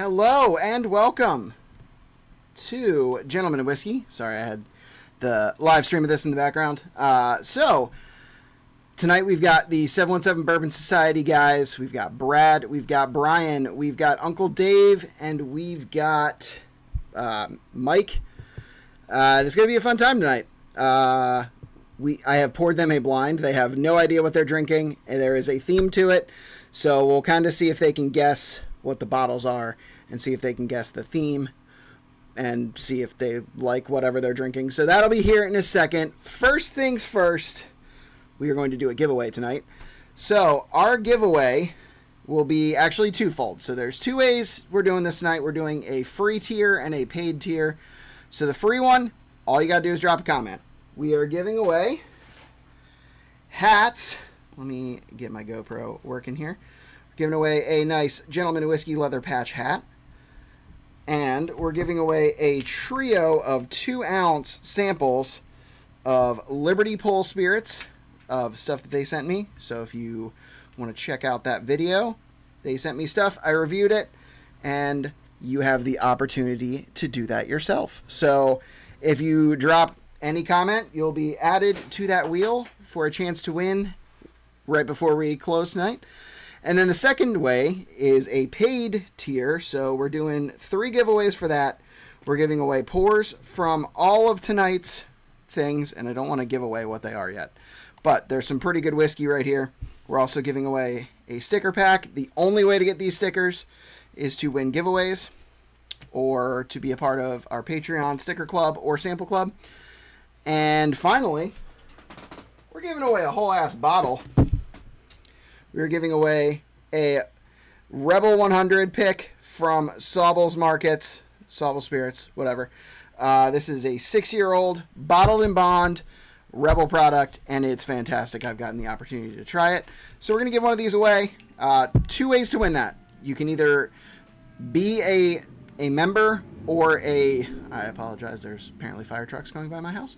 Hello and welcome to Gentlemen of Whiskey. Sorry, I had the live stream of this in the background. So tonight we've got the 717 Bourbon Society guys. We've got Brad, we've got Brian, we've got Uncle Dave, and we've got Mike. It's going to be a fun time tonight. I have poured them a blind. They have no idea what they're drinking, and there is a theme to it. So we'll kind of see if they can guess what the bottles are and see if they can guess the theme and see if they like whatever they're drinking. So that'll be here in a second. First things first, we are going to do a giveaway tonight. So our giveaway will be actually twofold. So there's two ways we're doing this tonight. We're doing a free tier and a paid tier. So the free one, all you got to do is drop a comment. We are giving away hats. Let me get my GoPro working here. We're giving away a nice Gentleman of Whiskey leather patch hat. And we're giving away a trio of 2-ounce samples of Liberty Pole spirits of stuff that they sent me. So if you want to check out that video, they sent me stuff. I reviewed it. And you have the opportunity to do that yourself. So if you drop any comment, you'll be added to that wheel for a chance to win right before we close tonight. And then the second way is a paid tier. So we're doing 3 giveaways for that. We're giving away pours from all of tonight's things, and I don't want to give away what they are yet. But there's some pretty good whiskey right here. We're also giving away a sticker pack. The only way to get these stickers is to win giveaways or to be a part of our Patreon sticker club or sample club. And finally, we're giving away a whole ass bottle. We're giving away a Rebel 100 pick from Sauble's Markets, Sauble Spirits, whatever. This is a 6-year-old bottled in bond Rebel product, and it's fantastic. I've gotten the opportunity to try it. So we're going to give one of these away. 2 ways to win that. You can either be a member or I apologize, there's apparently fire trucks going by my house.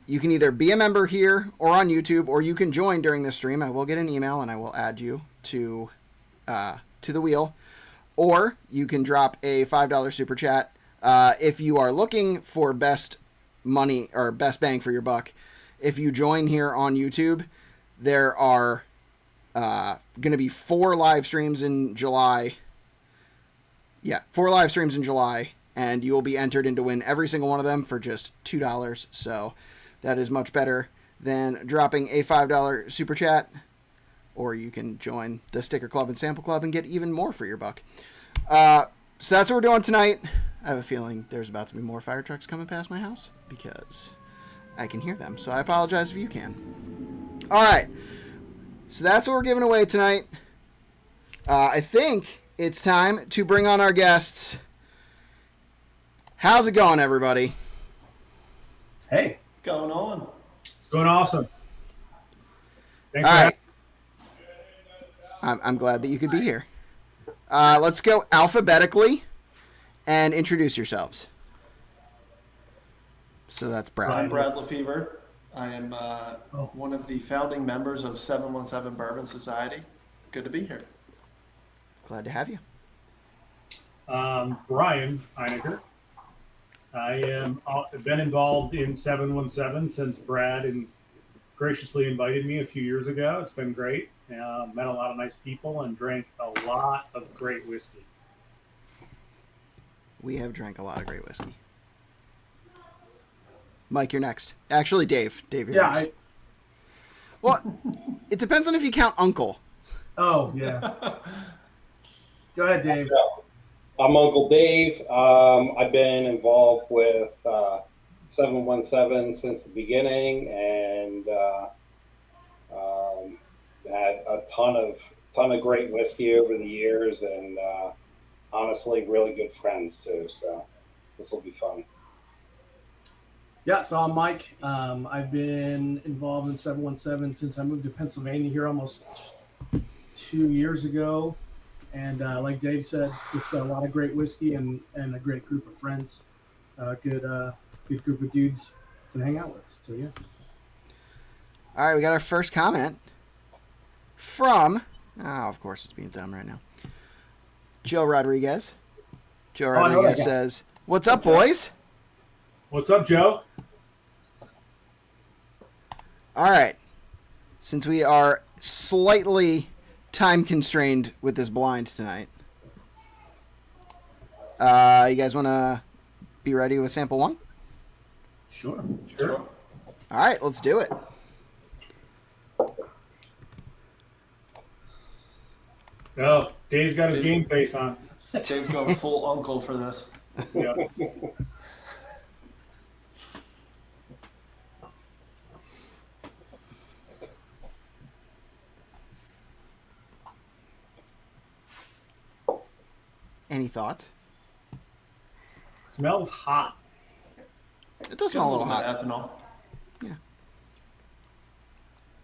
You can either be a member here or on YouTube, or you can join during this stream. I will get an email and I will add you to the wheel. Or you can drop a $5 super chat. If you are looking for best money or best bang for your buck, if you join here on YouTube, there are going to be 4 live streams in July. Yeah, 4 live streams in July, and you will be entered in to win every single one of them for just $2. So that is much better than dropping a $5 super chat. Or you can join the sticker club and sample club and get even more for your buck. So that's what we're doing tonight. I have a feeling there's about to be more fire trucks coming past my house because I can hear them. So I apologize if you can. All right. So that's what we're giving away tonight. I think it's time to bring on our guests. How's it going, everybody? Hey. Going on? It's going awesome. Thanks. All right. I'm glad that you could be here. Let's go alphabetically and introduce yourselves. So that's Brad. I'm Brad Lefevre. I am one of the founding members of 717 Bourbon Society. Good to be here. Glad to have you. Brian Heinecker. I am been involved in 717 since Brad graciously invited me a few years ago. It's been great. Met a lot of nice people and drank a lot of great whiskey. We have drank a lot of great whiskey. Mike, you're next. Actually, Dave. Dave, you're next. Well, it depends on if you count Uncle. Oh, yeah. Go ahead, Dave. I'm Uncle Dave. I've been involved with 717 since the beginning, and had a ton of great whiskey over the years, and honestly, really good friends too. So this will be fun. Yeah, so I'm Mike. I've been involved in 717 since I moved to Pennsylvania here almost 2 years ago. And like Dave said, just got a lot of great whiskey and a great group of friends. Good group of dudes to hang out with. So, yeah. All right, we got our first comment from, of course it's being dumb right now, Joe Rodriguez. Joe I know Rodriguez that guy. says, "What's up, boys?" What's up, Joe? All right. Since we are slightly time constrained with this blind tonight, you guys want to be ready with sample 1? Sure. Sure. All right, let's do it. Oh, Dave's got his game face on. Dave's going full uncle for this. Yeah. Any thoughts? Smells hot. It does smell a little bit hot. of ethanol. Yeah.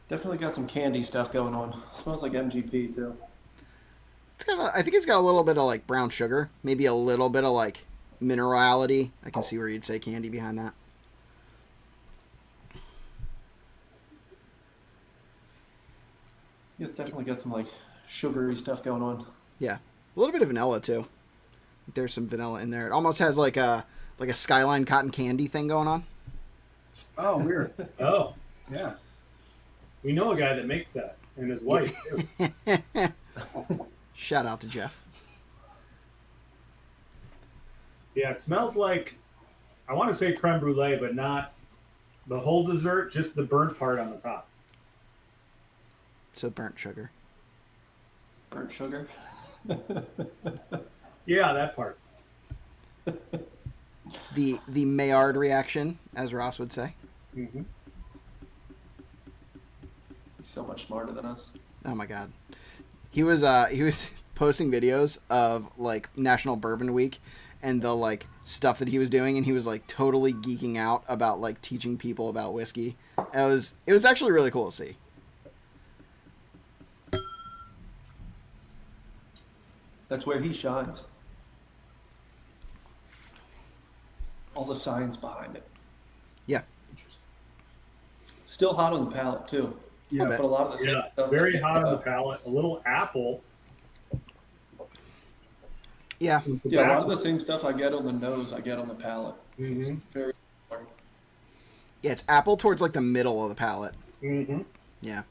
Definitely got some candy stuff going on. Smells like MGP too. I think it's got a little bit of like brown sugar, maybe a little bit of like minerality. I can see where you'd say candy behind that. Yeah, it's definitely got some like sugary stuff going on. Yeah, a little bit of vanilla too. There's some vanilla in there. It almost has like a Skyline cotton candy thing going on. Oh, weird. Oh, Yeah. we know a guy that makes that, and his wife too. Shout out to Jeff. Yeah, it smells like, I want to say creme brulee, but not the whole dessert, just the burnt part on the top. So burnt sugar. Burnt sugar. Yeah, that part. The Maillard reaction, as Ross would say. Mm-hmm. He's so much smarter than us. Oh my god. He was posting videos of like National Bourbon Week and the like stuff that he was doing, and he was like totally geeking out about like teaching people about whiskey. It was actually really cool to see. That's where he shines. All the science behind it. Yeah. Still hot on the palate too. Yeah. But a lot of the same Yeah, stuff. very hot on the palate. A little apple. Yeah. Yeah, a lot of the same stuff I get on the nose, I get on the palate. Mm-hmm. It's very similar. Yeah, it's apple towards like the middle of the palate. Mm-hmm. Yeah.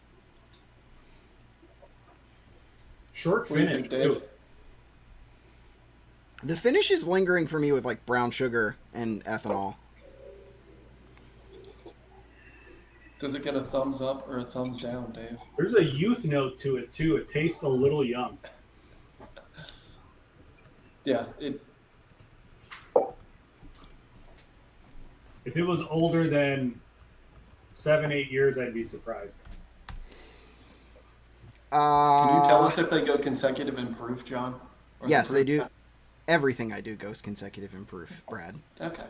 Short What do you finish, think, Dave? too. The finish is lingering for me with like brown sugar and ethanol. Does it get a thumbs up or a thumbs down, Dave? There's a youth note to it, too. It tastes a little young. Yeah, it. If it was older than 7-8 years, I'd be surprised. Can you tell us if they go consecutive in proof, John? Or Yes, the they proof? do. Everything I do goes consecutive in proof, Brad. Okay.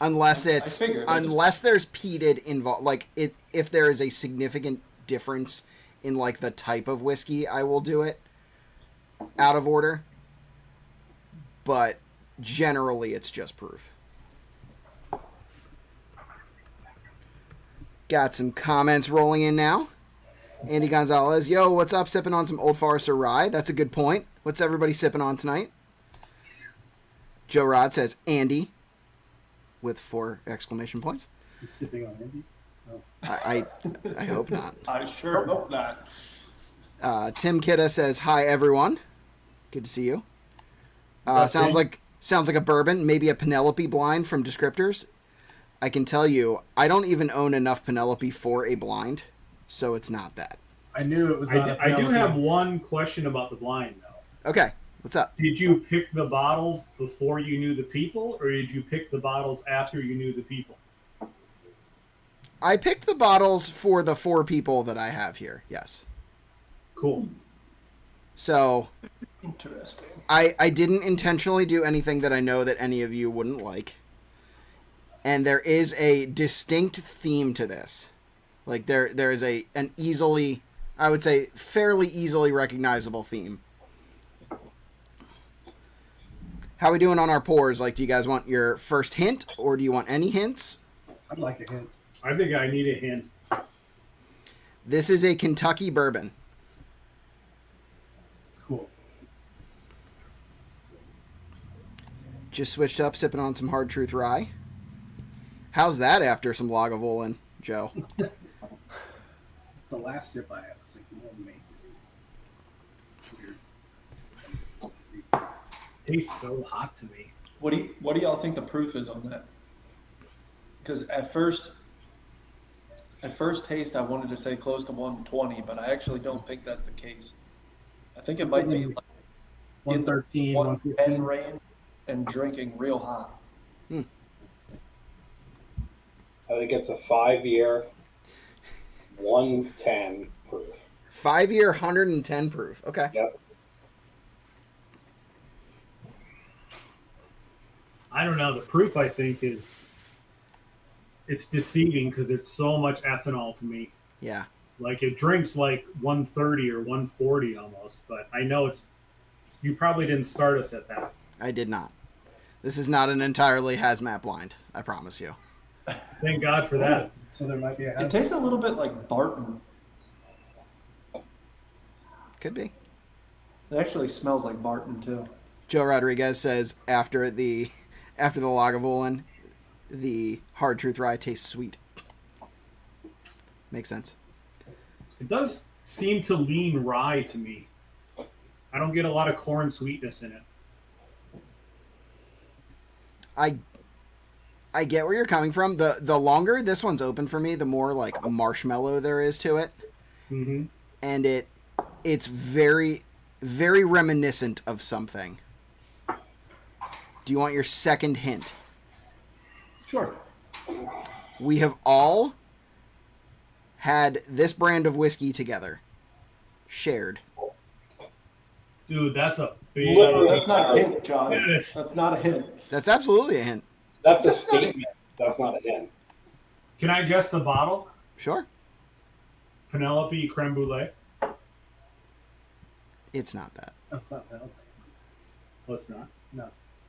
Unless it's figured. I just- unless there's peated involved, like if there is a significant difference in like the type of whiskey, I will do it out of order. But generally, it's just proof. Got some comments rolling in now. Andy Gonzalez, yo, what's up? Sipping on some Old Forester rye. That's a good point. What's everybody sipping on tonight? Joe Rod says Andy with 4 exclamation points. You sipping on Andy? I hope not. I sure hope not. Tim Kidda says hi everyone. Good to see you. Sounds like a bourbon, maybe a Penelope blind from Descriptors. I can tell you, I don't even own enough Penelope for a blind, so it's not that. I knew it was not. I do have one question about the blind, though. Okay, what's up? Did you pick the bottles before you knew the people, or did you pick the bottles after you knew the people? I picked the bottles for the 4 people that I have here, yes. Cool. So Interesting. I didn't intentionally do anything that I know that any of you wouldn't like. And there is a distinct theme to this. Like there is an easily, I would say, fairly easily recognizable theme. How are we doing on our pours? Like, do you guys want your first hint, or do you want any hints? I'd like a hint. I think I need a hint. This is a Kentucky bourbon. Cool. Just switched up, sipping on some Hard Truth Rye. How's that after some Lagavulin, Joe? The last sip I had was like more than me. Weird. Tastes so hot to me. What do y'all think the proof is on that? Because at first taste, I wanted to say close to 120, but I actually don't think that's the case. I think it might be like 113, 110 115. range and drinking real hot. I think it's a 5-year, 110 proof. 5-year, 110 proof. Okay. Yep. I don't know. The proof, I think, it's deceiving because it's so much ethanol to me. Yeah. Like it drinks like 130 or 140 almost, but I know you probably didn't start us at that. I did not. This is not an entirely hazmat blind. I promise you. Thank God for that. So there might be a It tastes a little bit like Barton. Could be. It actually smells like Barton too. Joe Rodriguez says after the Lagavulin, the Hard Truth Rye tastes sweet. Makes sense. It does seem to lean rye to me. I don't get a lot of corn sweetness in it. I get where you're coming from. The longer this one's open for me, the more like marshmallow there is to it. Mm-hmm. And it's very, very reminiscent of something. Do you want your second hint? Sure. We have all had this brand of whiskey together. Shared. Dude, that's a big... Literally. That's not a hint, John. It is. That's not a hint. That's absolutely a hint. That's a statement. That's not a hint. Can I guess the bottle? Sure. Penelope Creme Brulee? It's not that. That's not that. Oh, it's not? No.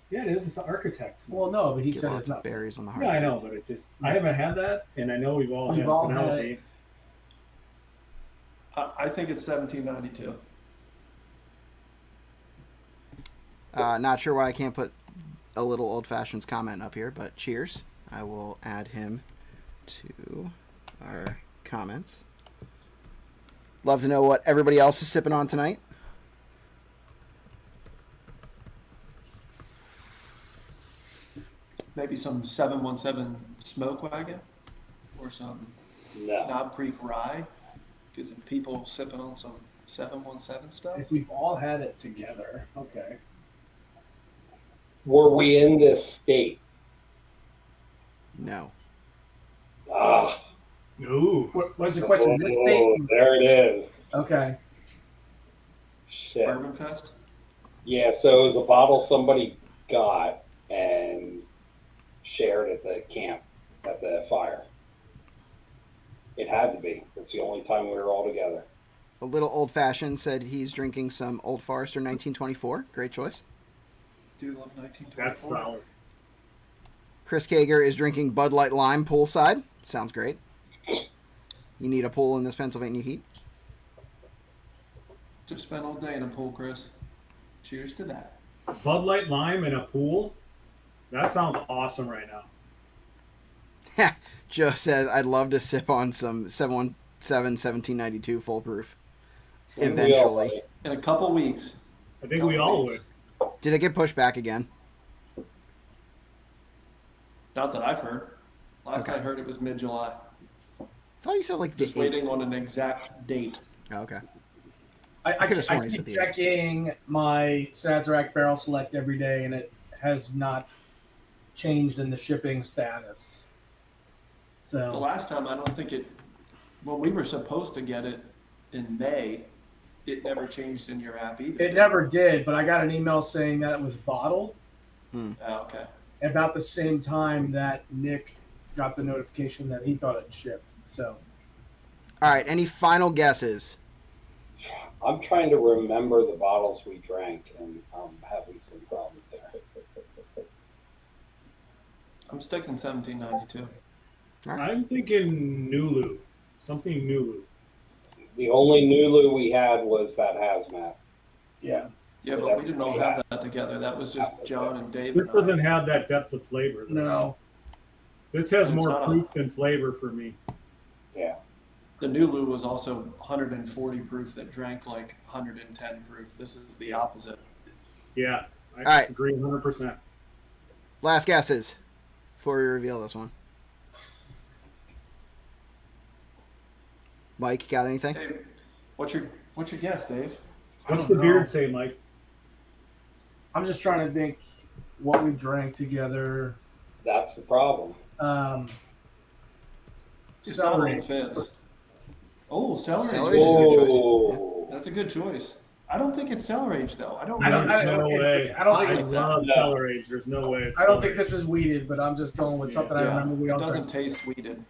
Yeah, it is. It's the architect. Well, no, but he Get said lots it's of not. berries on the hard Yeah, I truth. know, but it just... I haven't had that, and I know we've all We've had all had Penelope. it. I think it's 1792. Not sure why I can't put a little old fashions comment up here, but cheers. I will add him to our comments. Love to know what everybody else is sipping on tonight. Maybe some 717 Smoke Wagon or some No. Knob Creek Rye. Get some people sipping on some 717 stuff. If we've all had it together, okay. Were we in this state? No. Ah. Ooh. What was the question? This Oh, date? there it is. Okay. Shit. Bourbon Fest? Yeah, so it was a bottle somebody got and shared at the camp, at the fire. It had to be. It's the only time we were all together. A little old fashioned said he's drinking some Old Forester 1924. Great choice. Do love 1924. That's solid. Chris Kager is drinking Bud Light Lime poolside. Sounds great. You need a pool in this Pennsylvania heat. Just spent all day in a pool, Chris. Cheers to that. Bud Light Lime in a pool? That sounds awesome right now. Joe said, I'd love to sip on some 717 1792 full proof. And we all Eventually. like it. In a couple weeks. I think we all would. Did it get pushed back again? Not that I've heard. Last Okay. I heard it was mid-July. I thought you said like the Just waiting 8th. on an exact date. Oh, okay. I could've sworn he keep said the checking my Sazerac Barrel Select every day, and it has not changed in the shipping status. The So last time, I don't think when we were supposed to get it in May, it never changed in your app either. it never did, but I got an email saying that it was bottled Oh, okay. about the same time that Nick got the notification that he thought it shipped. So All right. Any final guesses? I'm trying to remember the bottles we drank, and I'm having some problems there. I'm sticking 1792. All right. I'm thinking Nulu. Something Nulu. The only Nulu we had was that hazmat. yeah, Yeah, but we didn't all have that together. That was just John and Dave. This And I. doesn't have that depth of flavor. Though. No. This has It's more not proof than flavor for me. Yeah. The Nulu was also 140 proof that drank like 110 proof. This is the opposite. Yeah, I All right. agree 100%. Last guesses before we reveal this one. Mike, got anything? Dave, what's your guess, Dave? What's I the don't beard know. say, Mike? I'm just trying to think what we drank together. That's the problem. It's Celery. not on fence. Oh, celery. Celery is a good choice. Whoa. That's a good choice. I don't think it's celery age though. I don't. I don't- There's no way. I don't think I it's- love No. celery age. There's no way it's I don't celery. think this is weeded, but I'm just going with Yeah. something I remember we it all doesn't drank. taste weeded.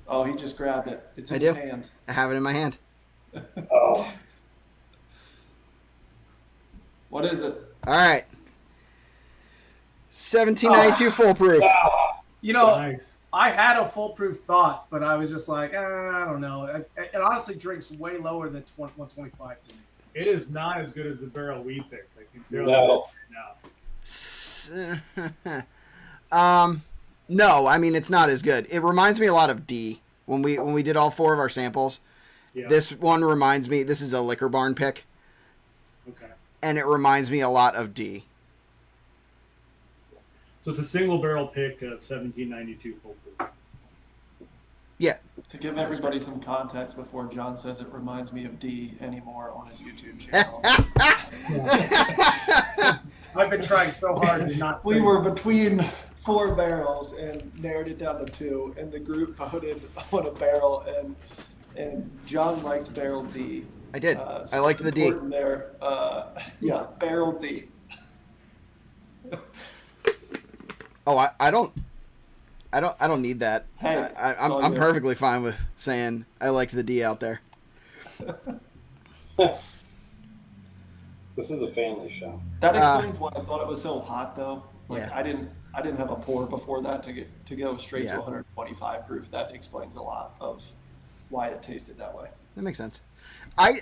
Oh, he just grabbed it. It's in I his do. hand. I have it in my hand. Oh. What is it? All right. 1792 foolproof. You know, Nice. I had a foolproof thought, but I was just like, I don't know. It honestly drinks way lower than 125 to me. It is not as good as the barrel we picked. I can tell you No. that right now. No, I mean it's not as good. It reminds me a lot of D when we did all 4 of our samples. Yeah. This one reminds me. This is a Liquor Barn pick, Okay. and it reminds me a lot of D. So it's a single barrel pick of 1792 full proof. Yeah, To give everybody some context before John says it reminds me of D anymore on his YouTube channel. I've been trying so hard to not say We were between 4 barrels and narrowed it down to 2, and the group voted on a barrel, and John liked barrel D. I did. So I liked the D. important there. Yeah, barrel D. Oh, I don't need that. Hey, I'm all I'm good. perfectly fine with saying I liked the D out there. This is a family show. That explains why I thought it was so hot, though. Like Yeah. I didn't have a pour before that to go straight Yeah. to 125 proof. That explains a lot of why it tasted that way. That makes sense. I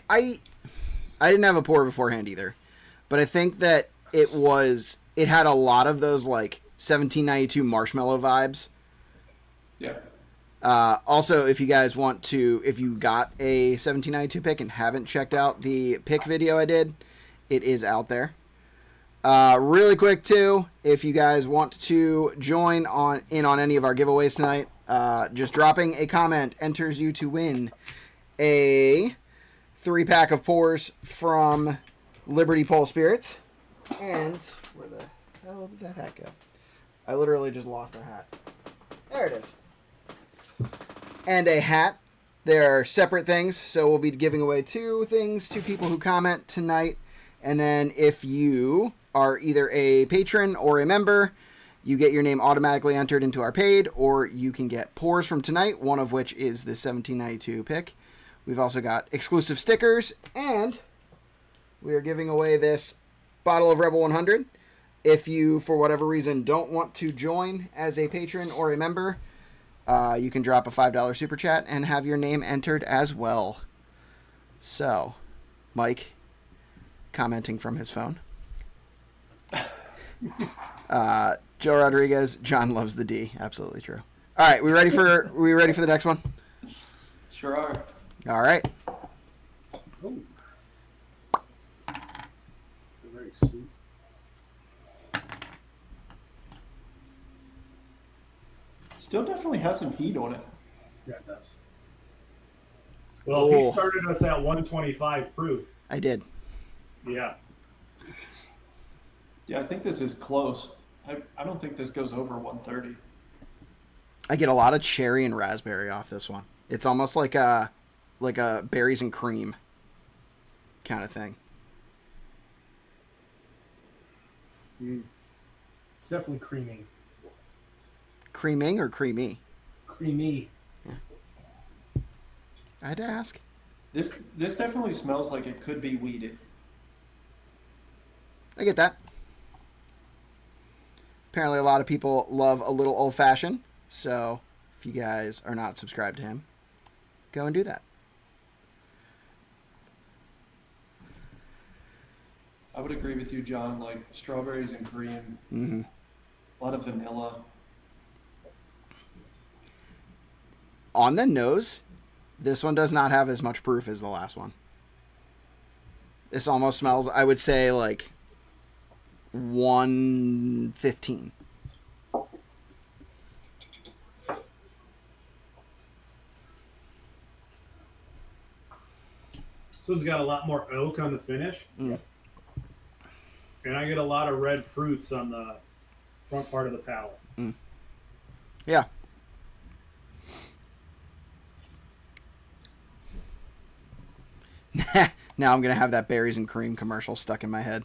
didn't have a pour beforehand either, but I think that it had a lot of those like 1792 marshmallow vibes. Yeah. Also, if you guys want to, if you got a 1792 pick and haven't checked out the pick video I did, it is out there. Really quick too, if you guys want to join in on any of our giveaways tonight, just dropping a comment enters you to win a 3-pack of pours from Liberty Pole Spirits. And where the hell did that hat go? I literally just lost a hat. There it is. And a hat. They're separate things, so we'll be giving away 2 things to people who comment tonight. And then if you are either a patron or a member, you get your name automatically entered into our paid, or you can get pours from tonight, one of which is the 1792 pick. We've also got exclusive stickers, and we are giving away this bottle of Rebel 100. If you, for whatever reason, don't want to join as a patron or a member, you can drop a $5 super chat and have your name entered as well. So, Mike, commenting from his phone. Joe Rodriguez, John loves the D. Absolutely true. All right, we ready for the next one? Sure are. All right. Oh. Very sweet. Still definitely has some heat on it. Yeah, it does. Well, he Oh. started us at 125 proof. I did. Yeah. Yeah, I think this is close. I don't think this goes over 130. I get a lot of cherry and raspberry off this one. It's almost like a berries and cream kind of thing. It's definitely creamy. Creaming or creamy? Creamy. I had to ask. This definitely smells like it could be weeded. I get that. Apparently a lot of people love a little old-fashioned, so if you guys are not subscribed to him, go and do that. I would agree with you, John. Like strawberries and cream, Mm-hmm. a lot of vanilla. On the nose, this one does not have as much proof as the last one. This almost smells, I would say, like 115. This one's got a lot more oak on the finish. Mm. And I get a lot of red fruits on the front part of the palate. Yeah. Now I'm going to have that berries and cream commercial stuck in my head.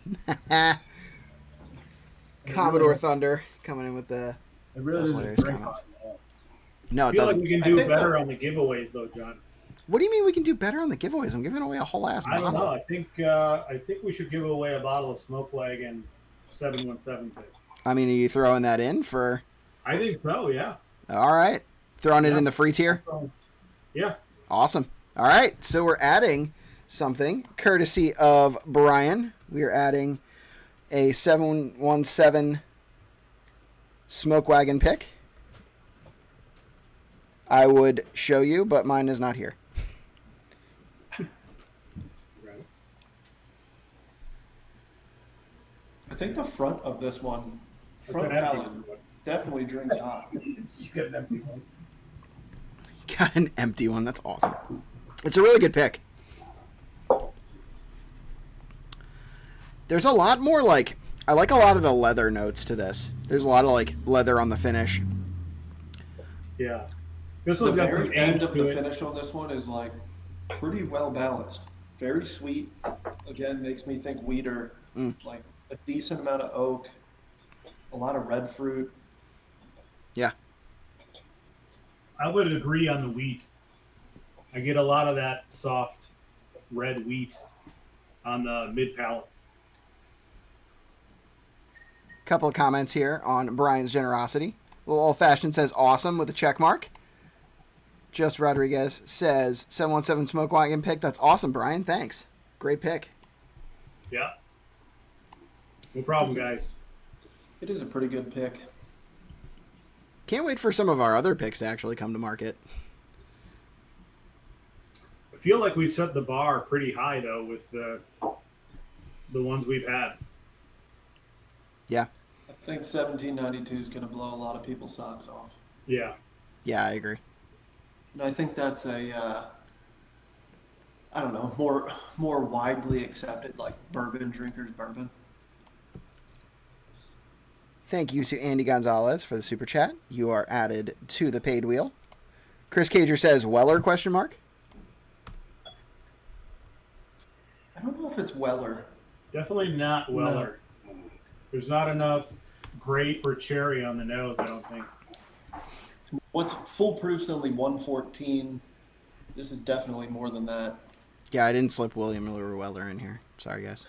Commodore Thunder coming in with the It really hilarious doesn't drink comments. hot at all. No, I it feel like doesn't. we can I do think better that- on the giveaways, though, John. What do you mean we can do better on the giveaways? I'm giving away a whole ass I don't bottle. know. I think we should give away a bottle of Smoke Wagon 717 pick. I mean, are you throwing that in for... I think so, yeah. All right. Throwing it Yeah. in the free tier? Yeah. Awesome. All right. So we're adding something courtesy of Brian. We are adding a 717 Smoke Wagon pick. I would show you, but mine is not here. Right. Uh, I think the front of this one, It's front an empty palate, one. definitely drinks hot. You get an empty one. Got an empty one. That's awesome. It's a really good pick. There's a lot more, like, I like a lot of the leather notes to this. There's a lot of, like, leather on the finish. Yeah. This The one's got some very end age of to the it. finish on this one is like pretty well balanced. Very sweet. Again, makes me think wheater. Mm. Like a decent amount of oak, a lot of red fruit. Yeah. I would agree on the wheat. I get a lot of that soft red wheat on the mid palate. Couple of comments here on Brian's generosity. Little Old Fashioned says awesome with a check mark. Just Rodriguez says 717 Smoke Wagon pick. That's awesome, Brian. Thanks. Great pick. Yeah. No problem, guys. It is a pretty good pick. Can't wait for some of our other picks to actually come to market. I feel like we've set the bar pretty high, though, with the ones we've had. Yeah. I think 1792 is going to blow a lot of people's socks off. Yeah. Yeah, I agree. And I think that's a, I don't know, more widely accepted, like bourbon drinkers bourbon. Thank you to Andy Gonzalez for the super chat. You are added to the paid wheel. Chris Cager says Weller question mark. I don't know if it's Weller. Definitely not Weller. There's not enough grape or cherry on the nose, I don't think. What's full proof's only 114. This is definitely more than that. Yeah, I didn't slip William or Weller in here. Sorry, guys.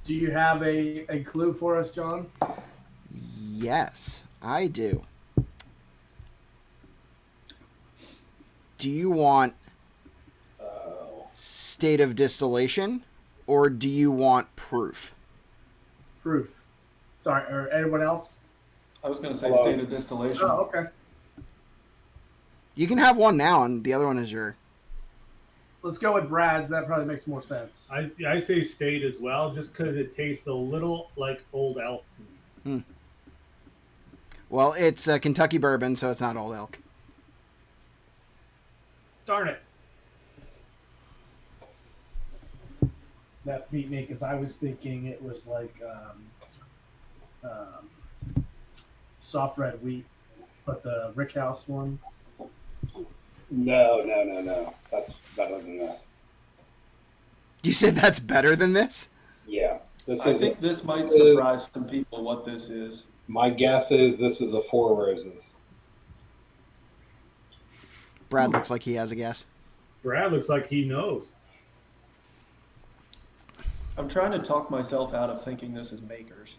Do you have a clue for us, John? Yes, I do. Do you want state of distillation or do you want proof? Proof. Sorry, or anyone else? I was going to say Hello. state of distillation. Oh, okay. You can have one now, and the other one is your... Let's go with Brad's. That probably makes more sense. I say state as well, just because it tastes a little like Old Elk to me. Well, it's a Kentucky bourbon, so it's not Old Elk. Darn it. That beat me because I was thinking it was like soft red wheat, but the Rickhouse one. No. That's better than this. You said that's better than this? Yeah. This I is think this might this is- surprise some people what this is. my guess is this is a Four Roses. Brad looks like he has a guess. Brad looks like he knows. I'm trying to talk myself out of thinking this is Makers.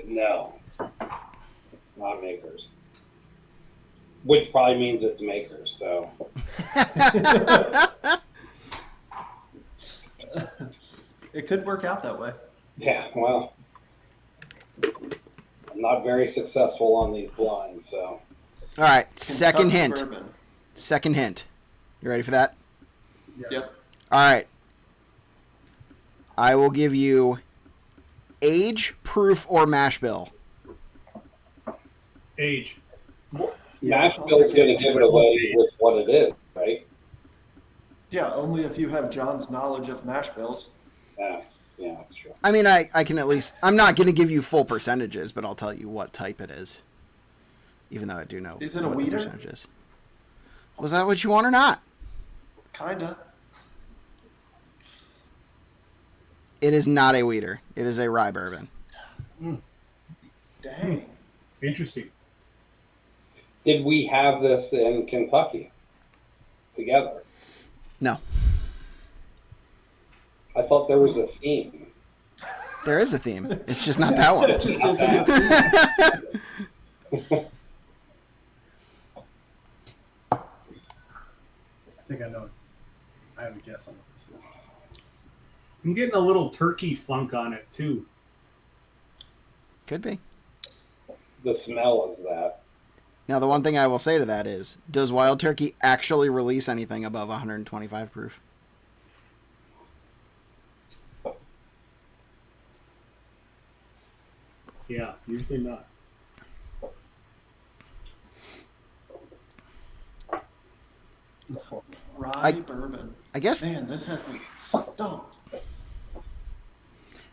No. It's not Makers. Which probably means it's Makers, so. It could work out that way. Yeah, well, I'm not very successful on these blinds, so. All right, second Kentucky hint. Bourbon. Second hint. You ready for that? Yep. All right. I will give you age, proof, or mash bill. Age. Mash Bill's gonna give it away with what it is, right? Yeah, only if you have John's knowledge of mash bills. Yeah, that's true. I mean, I can at least... I'm not going to give you full percentages, but I'll tell you what type it is. Even though I do know Is it a what the weeder? percentage is. Was that what you want or not? Kinda. It is not a weeder. It is a rye bourbon. Dang. Interesting. Did we have this in Kentucky together? No. I thought there was a theme. There is a theme. It's just not that one. It just isn't a I think I know it. I have a guess on this. I'm getting a little turkey funk on it too. Could be. The smell is that. Now, the one thing I will say to that is, does Wild Turkey actually release anything above 125 proof? Yeah, usually not. rye bourbon. I guess Man, this has me stumped.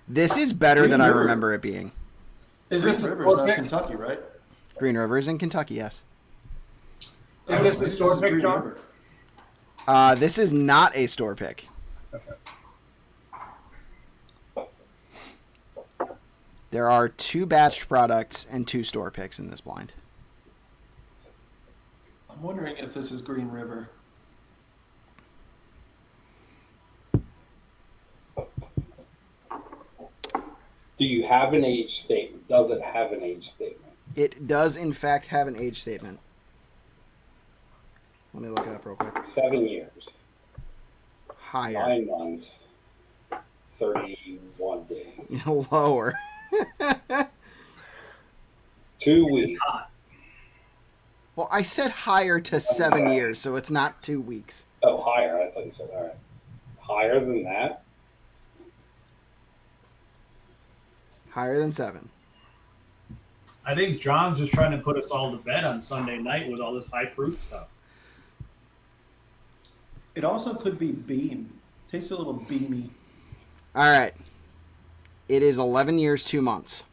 this is better than Green I River. remember it being. Is Green this a River's store not pick? Kentucky, right? Green River is in Kentucky, yes. Is this a This store is pick, Green John? River. This is not a store pick. Okay. There are 2 batched products and 2 store picks in this blind. I'm wondering if this is Green River. Do you have an age statement? Does it have an age statement? It does, in fact, have an age statement. Let me look it up real quick. 7 years, Higher. 9 months, 31 days, Lower. 2 weeks. Well, I said higher to 7 years, so it's not 2 weeks. Oh, higher. I thought you said all right. Higher than that? Higher than 7. I think John's just trying to put us all to bed on Sunday night with all this high proof stuff. It also could be beam. Tastes a little beamy. All right. It is 11 years, 2 months.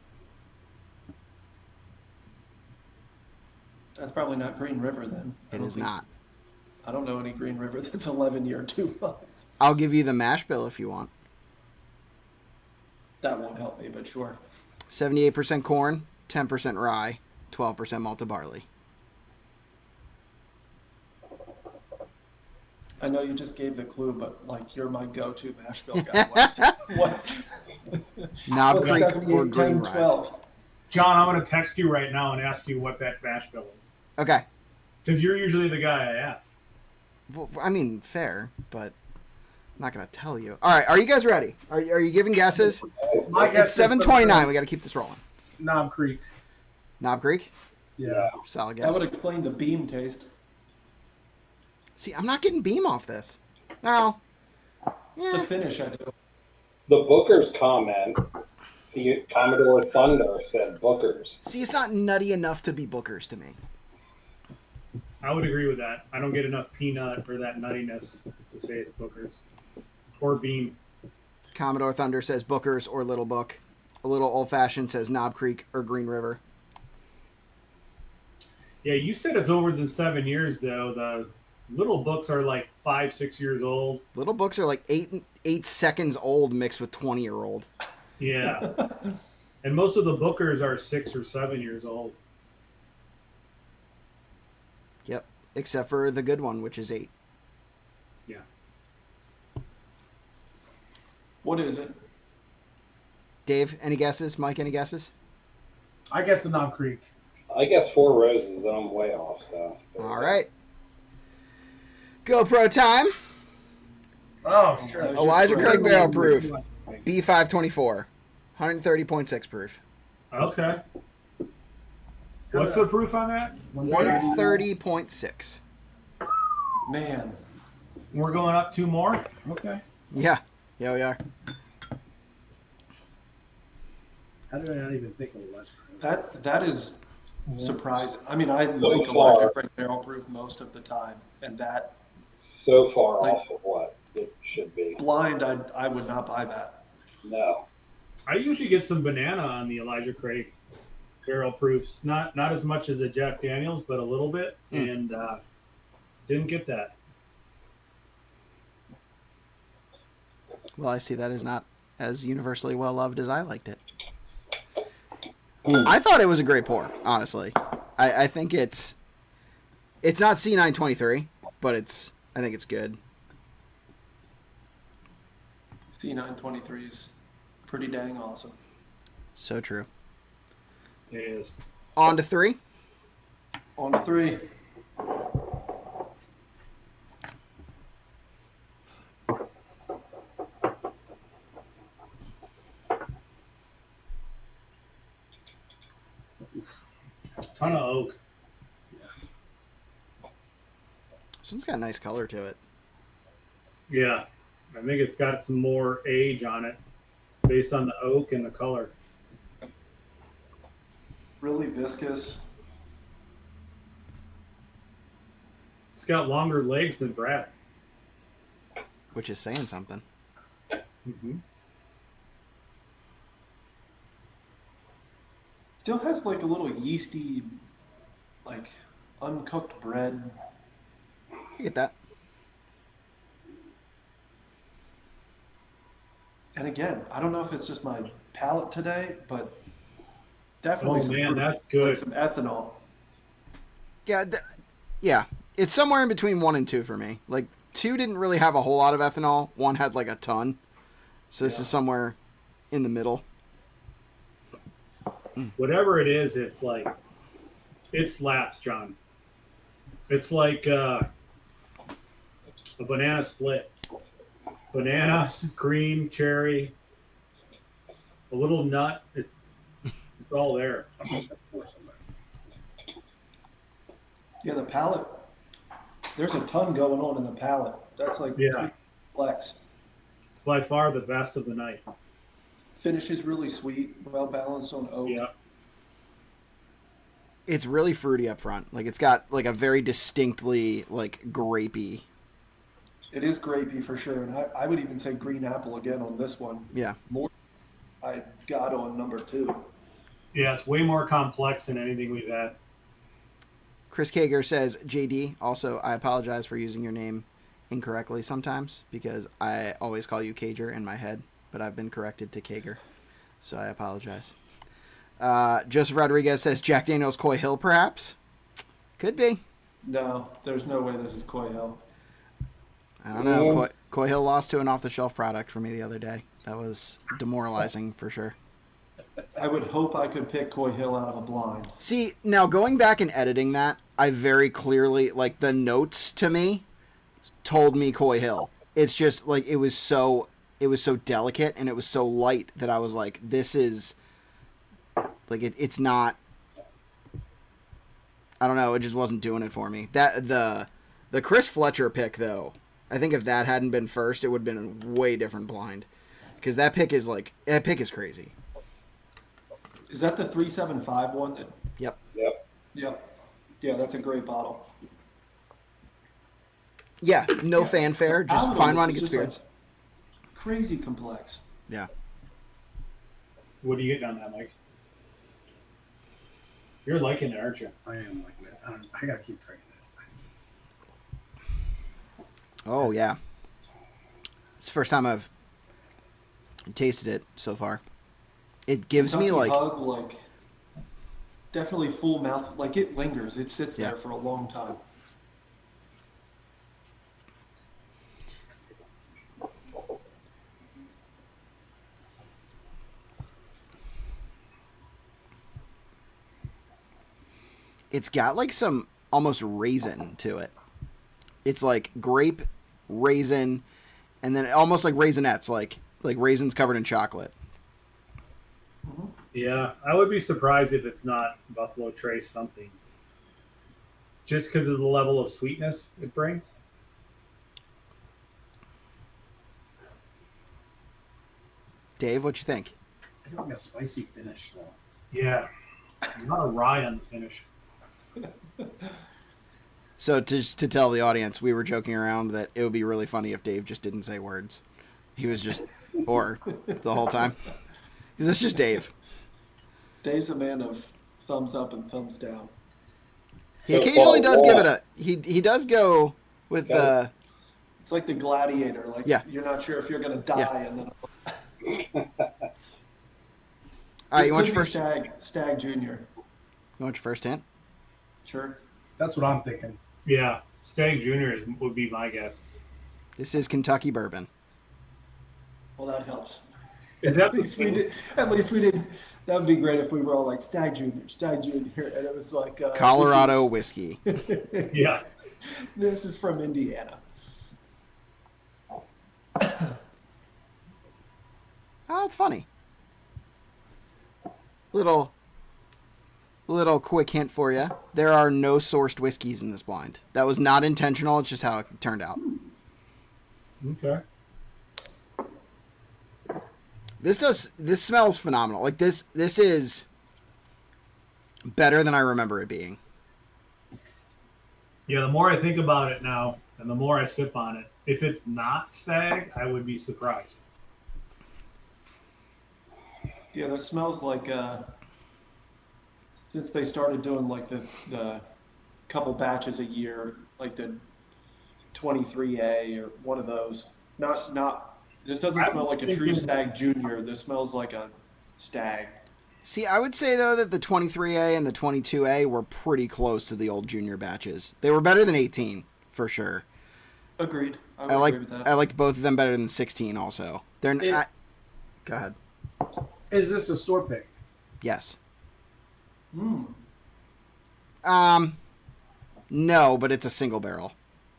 That's probably not Green River then. It is not. I don't know any Green River that's 11 year 2 months. I'll give you the mash bill if you want. That won't help me, but sure. 78% corn, 10% rye, 12% malted barley. I know you just gave the clue, but like you're my go-to mash bill guy. What? Knob What's Creek 78, or Green 10, Rye. 12? John, I'm going to text you right now and ask you what that mash bill is. Okay. Because you're usually the guy I ask. Well, I mean, fair, but I'm not going to tell you. All right. Are you guys ready? Are you giving guesses? My guess It's is 7:29. We got to keep this rolling. Knob Creek. Knob Creek? Yeah. Solid That guess. would explain the beam taste. See, I'm not getting beam off this. No. The Yeah. finish, I do. The Booker's comment, the Commodore Thunder said Booker's. See, it's not nutty enough to be Booker's to me. I would agree with that. I don't get enough peanut or that nuttiness to say it's Booker's. Or Beam. Commodore Thunder says Booker's or Little Book. A Little Old Fashioned says Knob Creek or Green River. Yeah, you said it's over than 7 years, though. The little books are like 5-6 years old. Little Books are like 8 seconds old mixed with 20-year-old. Yeah. And most of the Bookers are 6 or 7 years old. Yep. Except for the good one, which is 8. Yeah. What is it? Dave, any guesses? Mike, any guesses? I guess the Knob Creek. I guess 4 Roses, and I'm way off, so. All right. GoPro time. Oh, sure. There's Elijah your Craig clue. barrel proof. B524, 130.6 proof. Okay. What's the proof on that? 130.6. Man, We're going up 2 more? Okay. Yeah. Yeah, we are. How did I not even think of Electro? that is surprising. I mean, I So like far. electric ring barrel proof most of the time, and that So far Like- off of what it should be. blind, I would not buy that. No. I usually get some banana on the Elijah Craig barrel proofs. Not as much as a Jack Daniels, but a little bit. And didn't get that. Well, I see that is not as universally well loved as I liked it. Mm. I thought it was a great pour, honestly. I think it's not C923, but I think it's good. C923 is pretty dang awesome. So true. It is. On to 3. On to 3. Ton of oak. This one's got a nice color to it. Yeah. I think it's got some more age on it based on the oak and the color. Really viscous. It's got longer legs than Brad. Which is saying something. Mm-hmm. Still has like a little yeasty, like uncooked bread. You get that. And again, I don't know if it's just my palate today, but definitely Oh man, that's good. some ethanol. Yeah, yeah. It's somewhere in between 1 and 2 for me. Like 2 didn't really have a whole lot of ethanol. 1 had like a ton. So this is somewhere in the middle. Whatever it is, it's like it slaps, John. It's like a banana split. Banana, cream, cherry, a little nut. It's all there. Yeah, the palate. There's a ton going on in the palate. That's like Yeah. flex. It's by far the best of the night. Finish is really sweet, well balanced on oak. Yeah. It's really fruity up front. Like it's got like a very distinctly like grapey. It is grapey for sure, and I would even say green apple again on this one. Yeah. More I got on number 2. Yeah, it's way more complex than anything we've had. Chris Kager says, JD, also, I apologize for using your name incorrectly sometimes because I always call you Kager in my head, but I've been corrected to Kager, so I apologize. Joseph Rodriguez says, Jack Daniels Coy Hill, perhaps? Could be. No, there's no way this is Coy Hill. I don't know. Coy Hill lost to an off-the-shelf product for me the other day. That was demoralizing for sure. I would hope I could pick Coy Hill out of a blind. See, now going back and editing that, I very clearly, like, the notes to me told me Coy Hill. It's just, like, it was so delicate and it was so light that I was like, this is, like, it's not, I don't know, it just wasn't doing it for me. That, the Chris Fletcher pick, though, I think if that hadn't been first, it would have been a way different blind. Because that pick is, crazy. Is that the 375 one? Yep. Yep. Yep. Yeah, that's a great bottle. Yeah, no fanfare, just Alvin fine is wine just, experience. like, crazy complex. Yeah. What are you getting on that, Mike? You're liking it, aren't you? I am like that. I gotta keep drinking it. Oh, yeah. It's the first time I've tasted it so far. It gives me, Kentucky like... Hug, like, definitely full mouth. Like, it lingers. It sits Yeah. there for a long time. It's got, like, some almost raisin to it. It's, like, grape, raisin, and then almost like raisinettes, like like raisins covered in chocolate. Yeah, I would be surprised if it's not Buffalo Trace something. Just because of the level of sweetness it brings. Dave, what you think? I got like a spicy finish though. Yeah. Not a rye on the finish. So to tell the audience, we were joking around that it would be really funny if Dave just didn't say words. He was just or the whole time. Because it's just Dave. Dave's a man of thumbs up and thumbs down. He occasionally does give it a he does go with It's like the gladiator. Like you're not sure if you're going to die, and then. All right, you want your first Stag Junior. You want your first hint? Sure. That's what I'm thinking. Yeah, Stag Junior would be my guess. This is Kentucky bourbon. Well, that helps. Is that At least we did. That would be great if we were all like Stag Junior, and it was like Colorado whiskey. Yeah. This is from Indiana. Oh, it's funny. Little quick hint for you. There are no sourced whiskeys in this blind. That was not intentional. It's just how it turned out. Okay. This smells phenomenal. Like this is better than I remember it being. Yeah, the more I think about it now, and the more I sip on it, if it's not Stag, I would be surprised. Yeah, that smells like since they started doing like the couple batches a year, like the 23A or one of those. Not this doesn't smell like a true Stag Junior. This smells like a Stag. See, I would say though that the 23A and the 22A were pretty close to the old junior batches. They were better than 18 for sure. Agreed. I would agree with that. I liked both of them better than 16 also. Go ahead. Is this a store pick? Yes. Mm. No, but it's a single barrel,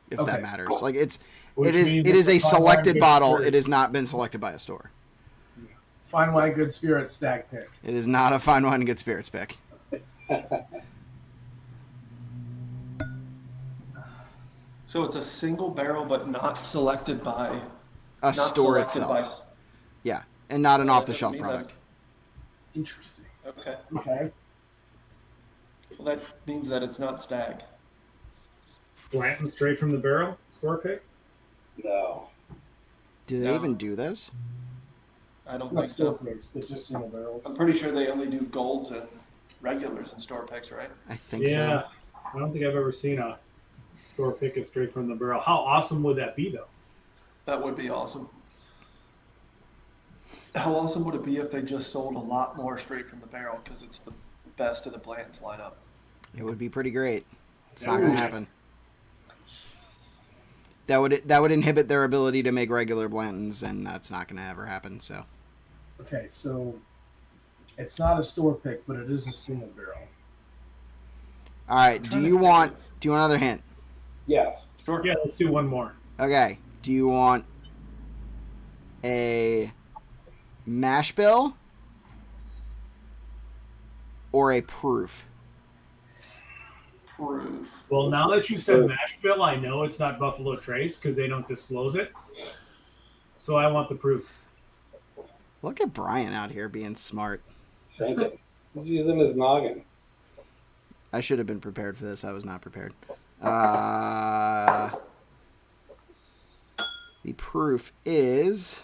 if that matters. Like it is a it's selected fine bottle. wine, It has not been selected by a store. Fine wine, good spirit, Stag pick. It is not a fine wine and good spirits pick. So it's a single barrel, but not selected by A store itself. Yeah, and not an off-the-shelf mean product. Interesting. Okay. Okay. Well, that means that it's not Stag. Blanton straight from the barrel, store pick. No. Do they No. even do those? I don't Not think store so. picks, but just single barrels. I'm pretty sure they only do golds and regulars and store picks, right? I think Yeah, so. I don't think I've ever seen a store pick it straight from the barrel. How awesome would that be, though? That would be awesome. How awesome would it be if they just sold a lot more straight from the barrel because it's the best of the Blanton's lineup? It would be pretty great. It's Yeah. not going to happen. That would inhibit their ability to make regular Blantons, and that's not going to ever happen. So, Okay, so it's not a store pick, but it is a single barrel. all right. Do you want another hint? Yes. Sure. Yeah, let's do one more. Okay. Do you want a mash bill or a proof? Proof. Well, now that you said mash bill, I know it's not Buffalo Trace because they don't disclose it. So I want the proof. Look at Bryan out here being smart. Thank you. He's using his noggin. I should have been prepared for this. I was not prepared. The proof is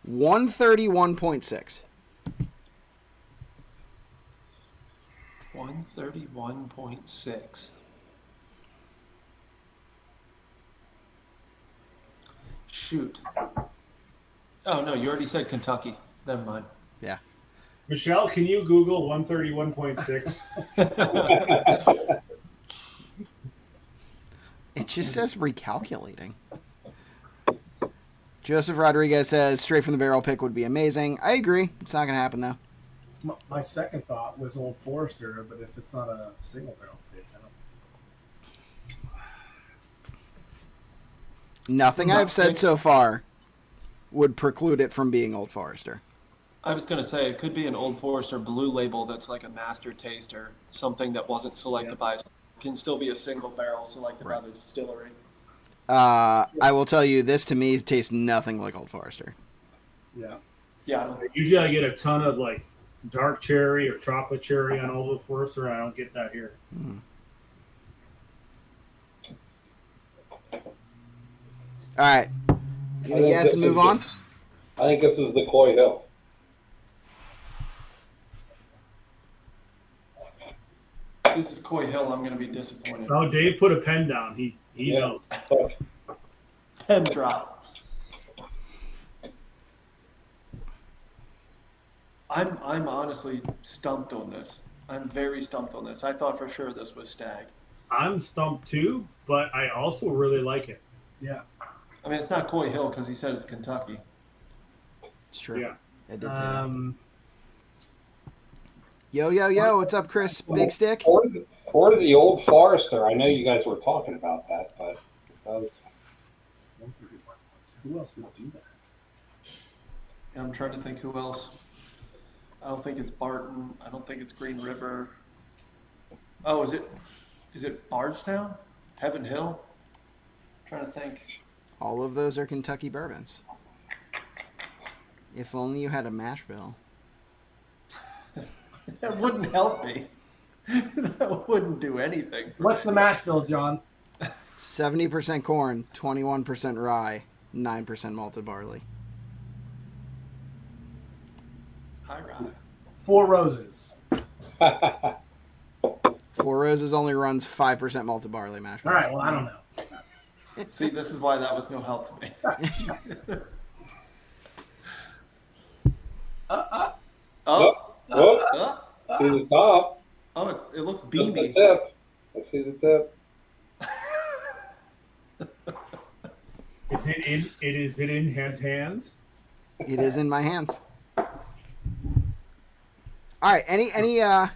131.6. 131.6. Shoot. Oh, no, you already said Kentucky. Never mind. Yeah. Michelle, can you Google 131.6? It just says recalculating. Joseph Rodriguez says straight from the barrel pick would be amazing. I agree. It's not going to happen, though. My second thought was Old Forester, but if it's not a single barrel pick, I don't. Nothing I've said so far would preclude it from being Old Forester. I was going to say it could be an Old Forester Blue Label that's like a master taster, something that wasn't selected by, can still be a single barrel selected by the distillery. I will tell you, this to me tastes nothing like Old Forester. Yeah. Yeah. Usually I get a ton of like dark cherry or chocolate cherry on Old Forester. I don't get that here. All right. Any guess and move on? I think this is the Coy Hill. If this is Coy Hill, I'm going to be disappointed. Oh, Dave put a pen down. He knows. Pen drop. I'm honestly stumped on this. I'm very stumped on this. I thought for sure this was Stag. I'm stumped too, but I also really like it. Yeah. I mean, it's not Coy Hill because he said it's Kentucky. It's true. Yeah. I did say that. Yo, what's up, Chris? Big Stick? Or the Old Forester. I know you guys were talking about that, but that was... Who else would do that? Yeah, I'm trying to think who else. I don't think it's Barton. I don't think it's Green River. Oh, is it Bardstown? Heaven Hill? I'm trying to think. All of those are Kentucky bourbons. If only you had a mash bill. That wouldn't help me. That wouldn't do anything. What's the mash bill, John? 70% corn, 21% rye, 9% malted barley. Hi, Rye. Four Roses. Four Roses only runs 5% malted barley mash All bills. right, well, I don't know. See, this is why that was no help to me. Oh, See the top. oh, it looks Just the beamy. tip. I see the tip. Is it in his hands? It is in my hands. All right, any Can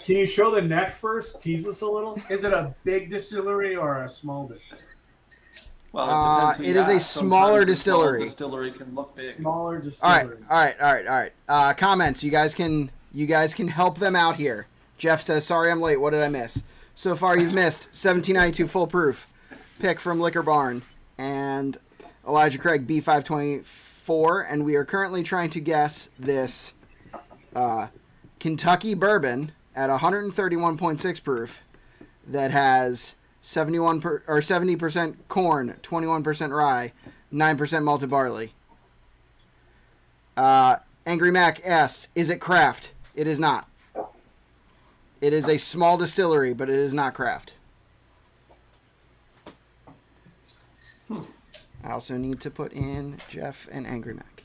you show the neck first? Tease us a little. Is it a big distillery or a small distillery? Well, it depends who it you is a ask. smaller Sometimes the distillery. small distillery can look big. Smaller All distillery. right. Comments. You guys can help them out here. Jeff says, "Sorry, I'm late. What did I miss?" So far, you've missed 1792 Full Proof pick from Liquor Barn and Elijah Craig B524, and we are currently trying to guess this Kentucky bourbon at 131.6 proof that has 70% corn, 21% rye, 9% malted barley. Angry Mac S, is it craft? It is not. It is a small distillery, but it is not craft. I also need to put in Jeff and Angry Mac.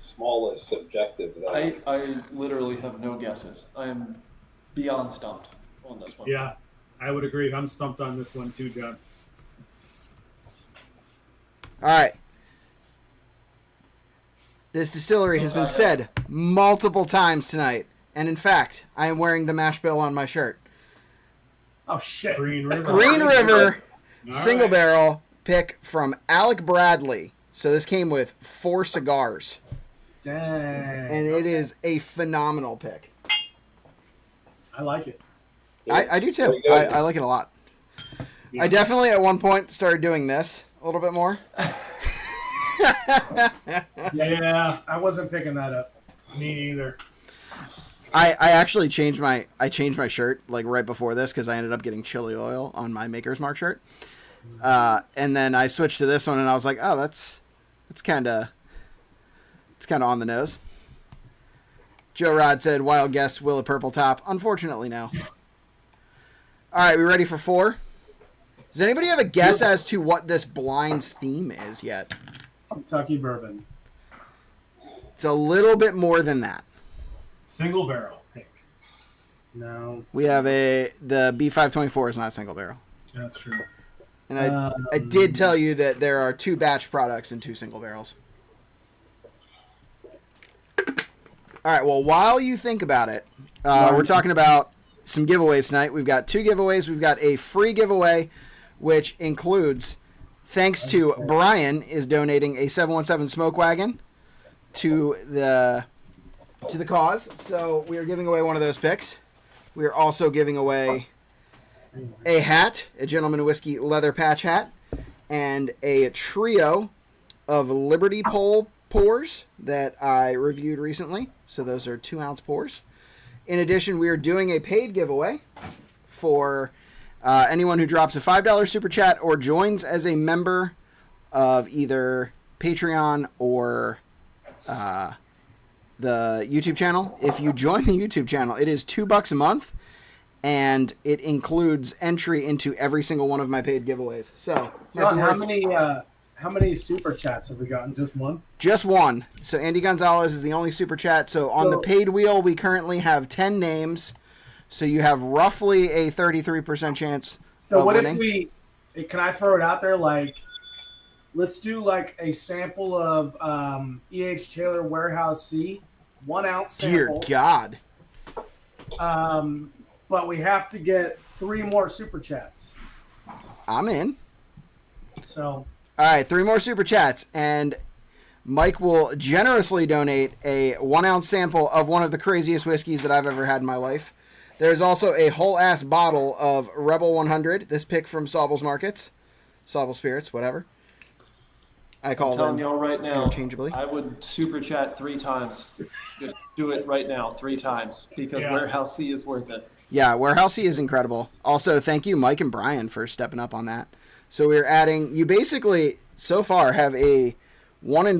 Small is subjective, though. I literally have no guesses. I am beyond stumped on this one. Yeah, I would agree. I'm stumped on this one too, John. All right. This distillery has been said multiple times tonight. And in fact, I am wearing the mash bill on my shirt. Oh, shit. Green River. Green River All single right. barrel pick from Alec Bradley. So this came with 4 cigars. Dang. And it is a phenomenal pick. I like it. I do too. Very good. I like it a lot. Yeah. I definitely at one point started doing this a little bit more. Yeah, I wasn't picking that up. me neither. I actually changed my shirt like right before this because I ended up getting chili oil on my Maker's Mark shirt, and then I switched to this one and I was like, oh, it's kind of on the nose. Joe Rod said, wild guess, will a purple top? Unfortunately, no. All right, we ready for 4? Does anybody have a guess as to what this blind's theme is yet? Kentucky bourbon. It's a little bit more than that. Single barrel pick. No. We have the B524 is not single barrel. That's true. And I did tell you that there are 2 batch products and 2 single barrels. All right, well, while you think about it, we're talking about some giveaways tonight. We've got 2 giveaways. We've got a free giveaway, which includes thanks to Brian, is donating a 717 Smoke Wagon to the cause. So we are giving away one of those picks. We are also giving away a hat, a Gentleman Whiskey leather patch hat, and a trio of Liberty Pole pours that I reviewed recently. So those are 2-ounce pours. In addition, we are doing a paid giveaway for anyone who drops a $5 super chat or joins as a member of either Patreon or the YouTube channel. If you join the YouTube channel, it is $2 a month, and it includes entry into every single one of my paid giveaways. So, John, how many super chats have we gotten? Just one? Just one. So Andy Gonzalez is the only super chat. So on the paid wheel, we currently have 10 names. So you have roughly a 33% chance of winning. If can I throw it out there? Like, let's do like a sample of E.H. Taylor Warehouse C, 1 ounce sample. Dear God. But we have to get 3 more super chats. I'm in. So. All right, 3 more super chats, and Mike will generously donate a 1 ounce sample of one of the craziest whiskeys that I've ever had in my life. There's also a whole ass bottle of Rebel 100. This pick from Sauble's Markets, Sauble Spirits, whatever. I call I'm telling them y'all right now, interchangeably. I would super chat 3 times. Just do it right now, 3 times, because Warehouse C is worth it. Yeah, Warehouse C is incredible. Also, thank you, Mike and Brian, for stepping up on that. So we're adding. You basically so far have a 1 in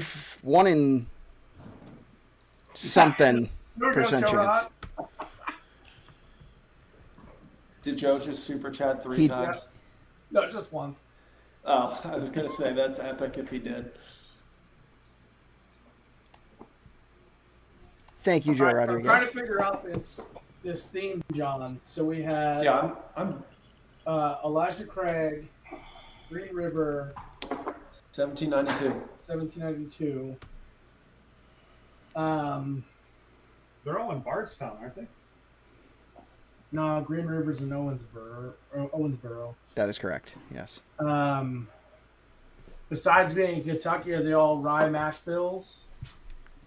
something percent chance. Did Joe just super chat 3 times? No, just once. Oh, I was gonna say that's epic if he did. Thank you, Joe Rodriguez. I'm trying to figure out this theme, John. So we had I'm Elijah Craig, Green River, 1792. They're all in Bardstown, aren't they? No, Green River's in Owensboro. That is correct. Yes. Besides being in Kentucky, are they all rye mash bills?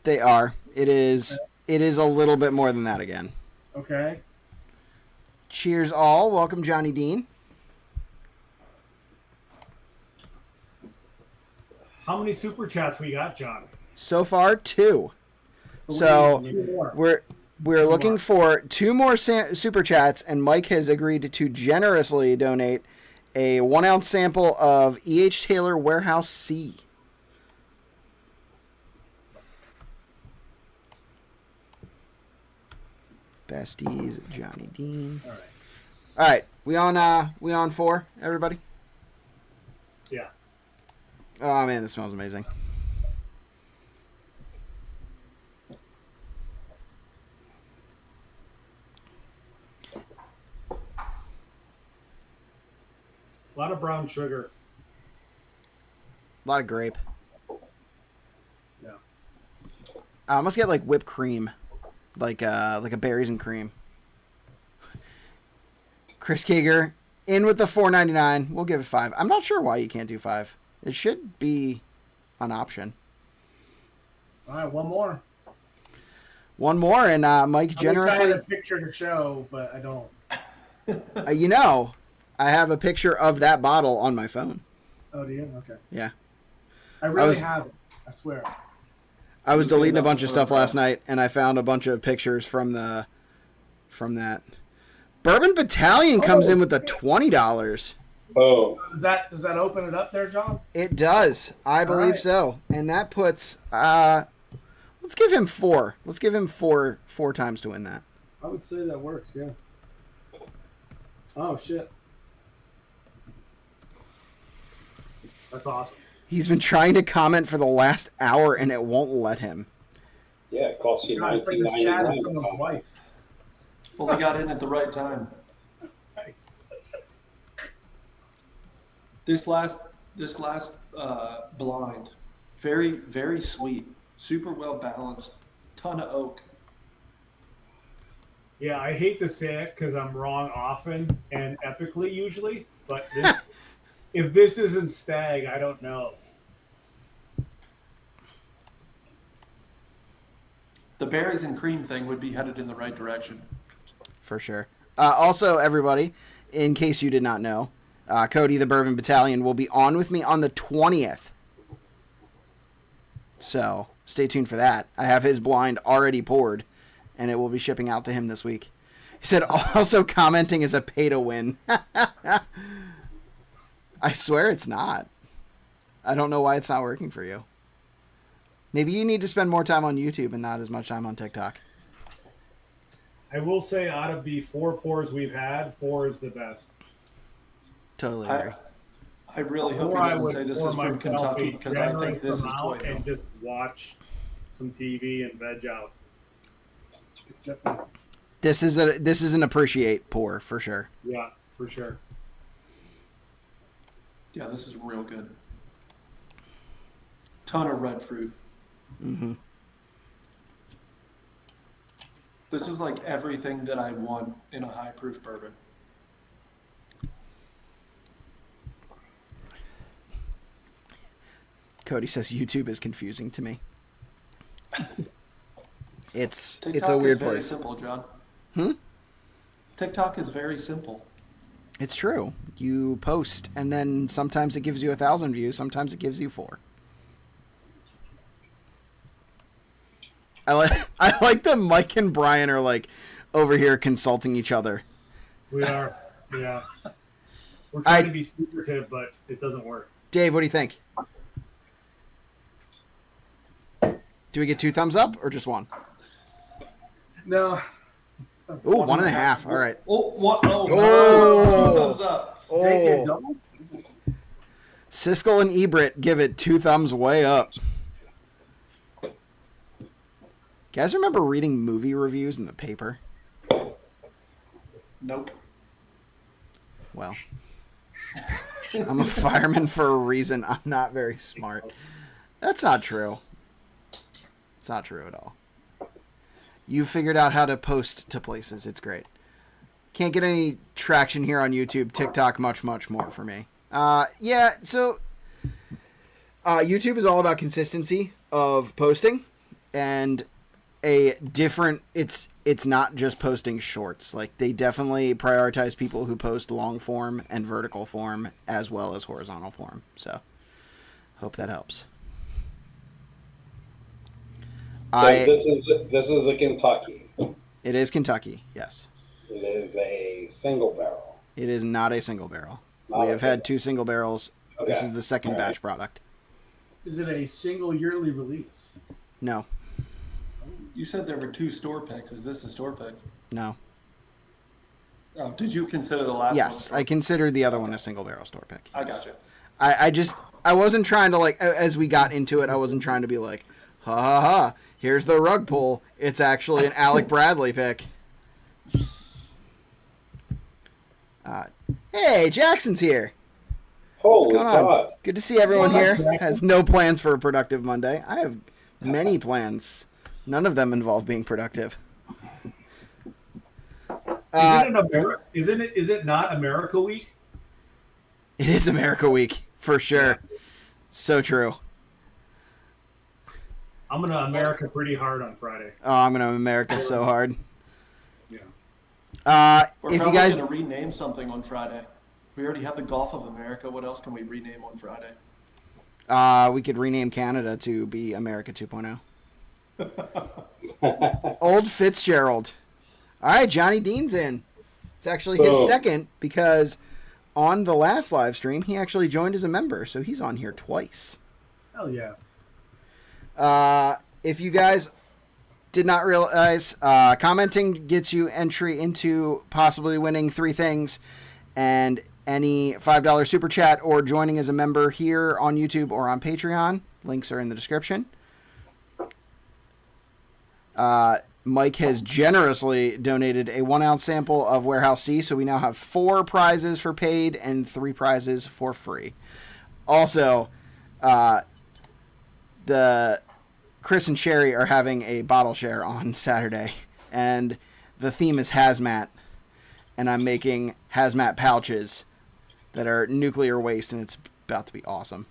They are. It is a little bit more than that again. Okay. Cheers all. Welcome, Johnny Dean. How many super chats we got, John? So far, 2. So we're looking for 2 more super chats, and Mike has agreed to generously donate a 1 ounce sample of E.H. Taylor Warehouse C. Besties, Johnny Dean. All right. We on 4, everybody? Yeah. Oh man, this smells amazing. A lot of brown sugar. A lot of grape. Yeah. I must get like whipped cream, like a berries and cream. Chris Kager in with the $4.99. We'll give it 5. I'm not sure why you can't do 5. It should be an option. All right, one more. One more, and Mike generously. I had a picture to show, but I don't. I have a picture of that bottle on my phone. Oh, do you? Okay. Yeah. I really have it. I swear. I was deleting a bunch of stuff last night, and I found a bunch of pictures from that. Bourbon Battalion comes in with the $20. Oh, Does that open it up there, John? It does. I believe so. And that puts let's give him 4. Let's give him 4 times to win that. I would say that works, yeah. Oh shit. That's awesome. He's been trying to comment for the last hour and it won't let him. yeah, it costs you God, it's like this chat is $19.99. someone's wife. Well, we got in at the right time. Nice. This last blind, very, very sweet, super well balanced, ton of oak. Yeah, I hate to say it because I'm wrong often and epically usually, but this if this isn't Stag, I don't know. The berries and cream thing would be headed in the right direction. For sure. Also, everybody, in case you did not know, Cody the Bourbon Battalion will be on with me on the 20th. So stay tuned for that. I have his blind already poured, and it will be shipping out to him this week. He said also commenting is a pay to win. I swear it's not. I don't know why it's not working for you. Maybe you need to spend more time on YouTube and not as much time on TikTok. I will say, out of the 4 pours we've had, 4 is the best. Totally agree. I really hope Or he I doesn't would say this pour is from myself Kentucky a because I think generous this is amount Toyo. and just watch some TV and veg out. It's definitely. This is an appreciate pour for sure. Yeah, for sure. Yeah, this is real good. Ton of red fruit. Mm-hmm. This is like everything that I want in a high proof bourbon. Cody says YouTube is confusing to me. It's TikTok a weird is very place. simple, John. Hmm? TikTok is very simple. It's true. You post, and then sometimes it gives you 1,000 views, sometimes it gives you 4. I like that Mike and Bryan are like over here consulting each other. We are. Yeah. We're trying to be secretive, but it doesn't work. Dave, what do you think? Do we get 2 thumbs up or just 1? No. Ooh, 1.5. All right. Oh, what? Oh, Oh. no. Thumbs up. Take it Oh, double? Siskel and Ebert give it 2 thumbs way up. Guys, remember reading movie reviews in the paper? Nope. Well, I'm a fireman for a reason. I'm not very smart. That's not true. It's not true at all. You figured out how to post to places. It's great. Can't get any traction here on YouTube. TikTok, much, much more for me. Yeah, so YouTube is all about consistency of posting and a different it's not just posting shorts. Like, they definitely prioritize people who post long form and vertical form as well as horizontal form. So hope that helps. This is a Kentucky. It is Kentucky, yes. It is a single barrel. It is not a single barrel. Not We a have had 2 single barrels. Okay. This is the second All right. batch product. Is it a single yearly release? No, You said there were 2 store picks. Is this a store pick? no. Oh, did you consider the last Yes, one? I considered the other one a single barrel store pick. I Yes. gotcha. I wasn't trying to, like, as we got into it, I wasn't trying to be like, ha ha ha, here's the rug pull. It's actually an Alec Bradley pick. Hey, Jackson's here. Holy What's going on? God. Good to see everyone What's up, here. Jackson? Has no plans for a productive Monday. I have many plans. None of them involve being productive. Is it not America Week? It is America Week, for sure. So true. I'm gonna America pretty hard on Friday. Oh, I'm going to America so hard. Yeah. We're If you probably guys... going to rename something on Friday. We already have the Gulf of America. What else can we rename on Friday? we could rename Canada to be America 2.0. Old Fitzgerald. All right, Johnny Dean's in. It's actually his Boom. second because on the last live stream, he actually joined as a member, so he's on here twice. Hell yeah. If you guys did not realize, commenting gets you entry into possibly winning 3 things, and any $5 super chat or joining as a member here on YouTube or on Patreon. Links are in the description. Mike has generously donated a 1-ounce sample of Warehouse C, so we now have 4 prizes for paid and 3 prizes for free. Also, the Chris and Sherry are having a bottle share on Saturday, and the theme is hazmat, and I'm making hazmat pouches that are nuclear waste, and it's about to be awesome.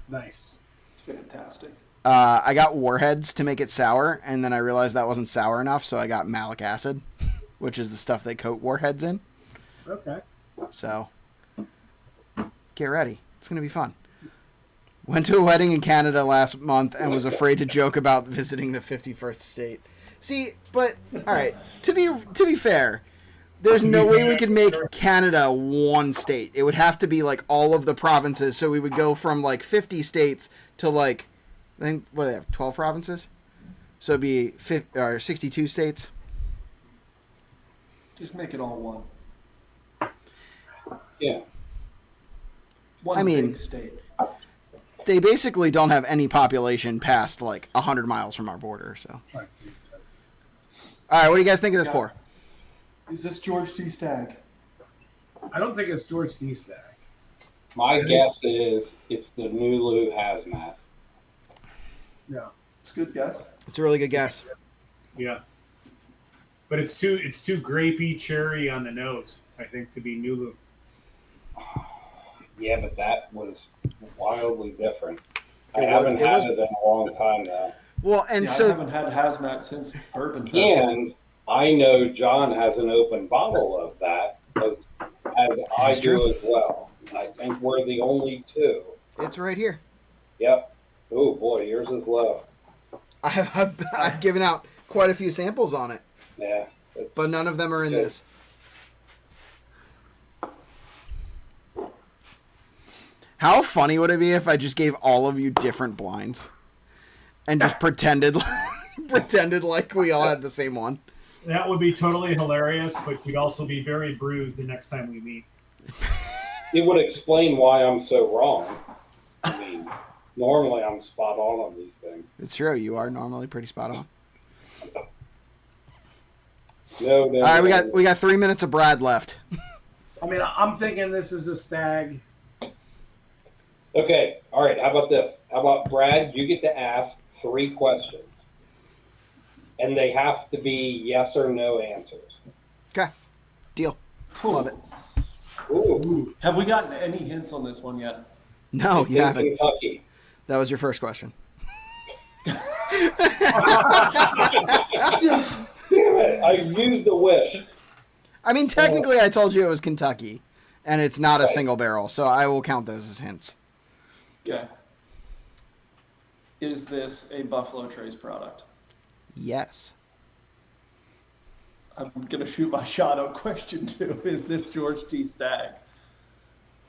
Nice. Fantastic. I got warheads to make it sour, and then I realized that wasn't sour enough, so I got malic acid, which is the stuff they coat warheads in. Okay. So, get ready. It's going to be fun. Went to a wedding in Canada last month and was afraid to joke about visiting the 51st state. See, but, all right, to be fair, there's no way we could make Canada one state. It would have to be, like, all of the provinces, so we would go from, like, 50 states to, like, I think, what do they have, 12 provinces? So it'd be 62 states. Just make it all one. Yeah. One I mean, big state. They basically don't have any population past, like, 100 miles from our border, so. All right, what do you guys think of this pour? Is this George T. Stagg? I don't think it's George T. Stagg. My guess is it's the Nulu Hazmat. Yeah. It's a good guess. It's a really good guess. Yeah. But it's too grapey, cherry on the nose, I think, to be Nulu. Yeah, but that was wildly different. I It was- haven't it had was- it in a long time now. Well, and Yeah, I so haven't had hazmat since Bourbon Festival. And I know John has an open bottle of that, as I That's true. do as well. And I think we're the only two. it's right here. Yep. Oh boy, yours is low. I've given out quite a few samples on it, Yeah. but none of them are in Good. this. How funny would it be if I just gave all of you different blinds and just pretended like we all had the same one? That would be totally hilarious, but you'd also be very bruised the next time we meet. It would explain why I'm so wrong. I mean, normally I'm spot on these things. It's true. You are normally pretty spot on. No, All right, we got 3 minutes of Brad left. I mean, I'm thinking this is a Stag. Okay, all right, how about this? How about Brad, you get to ask 3 questions. And they have to be yes or no answers. Okay, deal. Love it. Ooh, Have we gotten any hints on this one yet? No, it's you in haven't. Kentucky. That was your first question. Damn it, I used the wish. I mean, technically, I told you it was Kentucky, and it's not a Right. single barrel, so I will count those as hints. Okay. Is this a Buffalo Trace product? Yes. I'm going to shoot my shot on question 2. Is this George T. Stagg?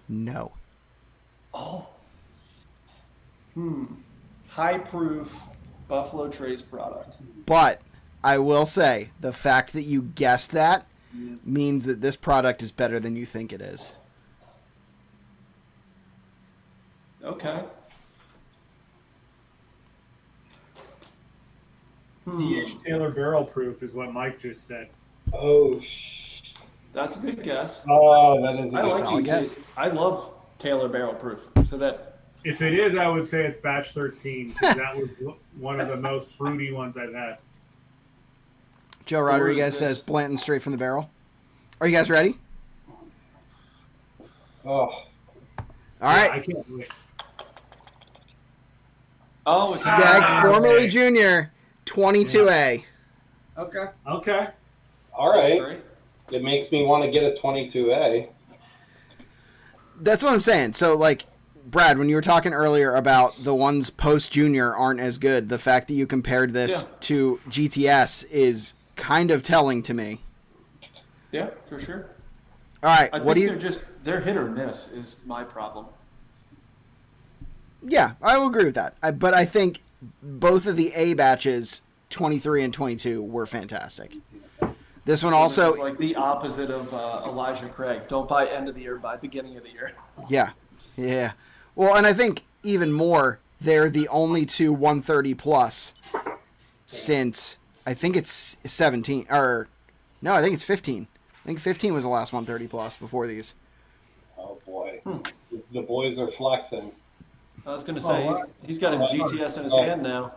No. Oh. High proof Buffalo Trace product. But I will say, the fact that you guessed that means that this product is better than you think it is. Okay. DH Taylor barrel proof is what Mike just said. Oh, That's a good guess. oh, that is a I good like solid you. guess. I love Taylor barrel proof. So that If it is, I would say it's batch 13, because that was one of the most fruity ones I've had. Joe Or Rodriguez is this- says Blanton straight from the barrel. Are you guys ready? Oh, All I right. can't wait. it's Stagg formerly junior, 22A. Okay. Okay. all That's right. great. It makes me want to get a 22A. That's what I'm saying. So, like, Brad, when you were talking earlier about the ones post-junior aren't as good, the fact that you compared this Yeah. to GTS is kind of telling to me. Yeah, for sure. All right, I what do think you... they're hit or miss is my problem. Yeah, I will agree with that. But I think both of the A batches, 23 and 22, were fantastic. This one also... This is like the opposite of Elijah Craig. Don't buy end of the year, buy beginning of the year. Yeah. Well, and I think even more, they're the only two 130 plus since I think it's 17 or no, I think it's 15. I think 15 was the last 130 plus before these. Oh boy, the boys are flexing. I was going to say, he's got a GTS in his Oh. hand now.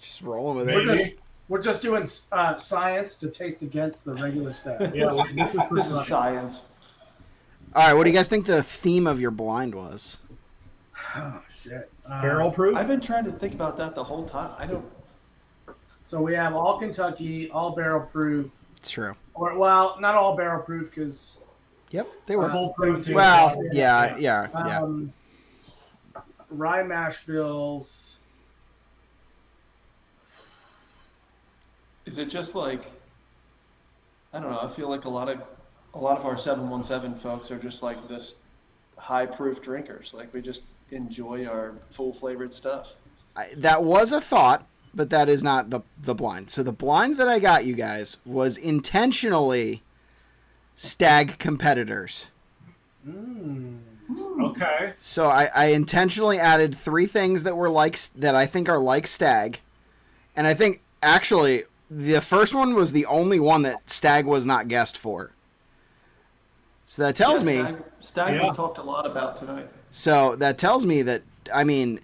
Just rolling with it. Maybe. We're just doing science to taste against the regular Stag. Yeah, this is for This is science. science. All right, what do you guys think the theme of your blind was? Oh shit. Barrel proof. I've been trying to think about that the whole time. I don't. So we have all Kentucky, all barrel proof, It's true. or well, not all barrel proof because Yep, they were. Full proof. Well, yeah. rye mash bills. Is it just like? I don't know. I feel like a lot of our 717 folks are just like this high proof drinkers. Like we just enjoy our full flavored stuff. That was a thought, but that is not the blind. So the blind that I got you guys was intentionally stag competitors. Okay. So I intentionally added 3 things that were that I think are like stag, and I think actually the first one was the only one that stag was not guessed for. So that tells me Stag was talked a lot about tonight. So that tells me that, I mean,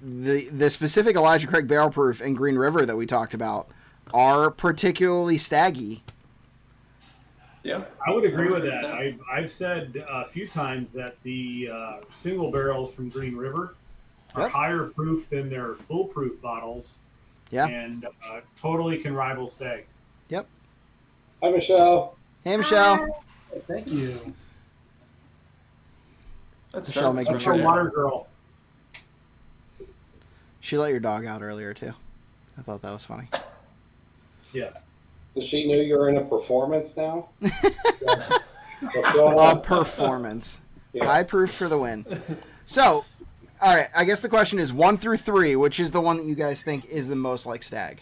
the specific Elijah Craig Barrel Proof and Green River that we talked about are particularly staggy. Yeah, I would agree with that. I've said a few times that the single barrels from Green River are Yep. higher proof than their full proof bottles. Yeah. And totally can rival stag. Yep. Hi, Michelle. Hey, Michelle. Thank you. Michelle making That's sure. a water girl. She let your dog out earlier, too. I thought that was funny. Yeah. Does she know you're in a performance now? A performance. Yeah. High proof for the win. So, all right, I guess the question is 1 through 3, which is the one that you guys think is the most like stag?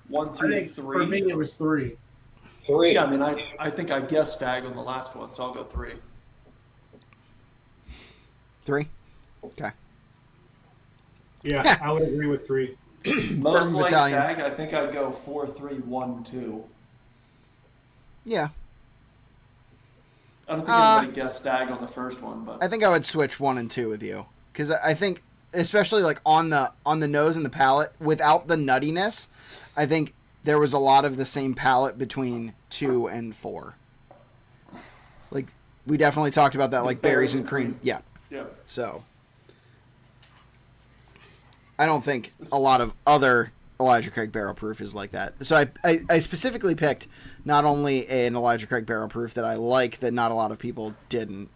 1 I through think 3. for me it was 3. 3. Yeah, I mean, I think I guessed stag on the last one, so I'll go 3. 3? Okay. Yeah, I would agree with 3. Most Bourbon like Battalion. stag, I think I'd go 4, 3, 1, 2. Yeah. I don't think anybody guessed stag on the first one, but I think I would switch 1 and 2 with you. Because I think, especially like on the nose and the palate, without the nuttiness, I think there was a lot of the same palate between 2 and 4. Like, we definitely talked about that, like berries and cream. Yeah. yeah. So, I don't think a lot of other Elijah Craig Barrel Proof is like that. So I specifically picked not only an Elijah Craig Barrel Proof that I like that not a lot of people didn't,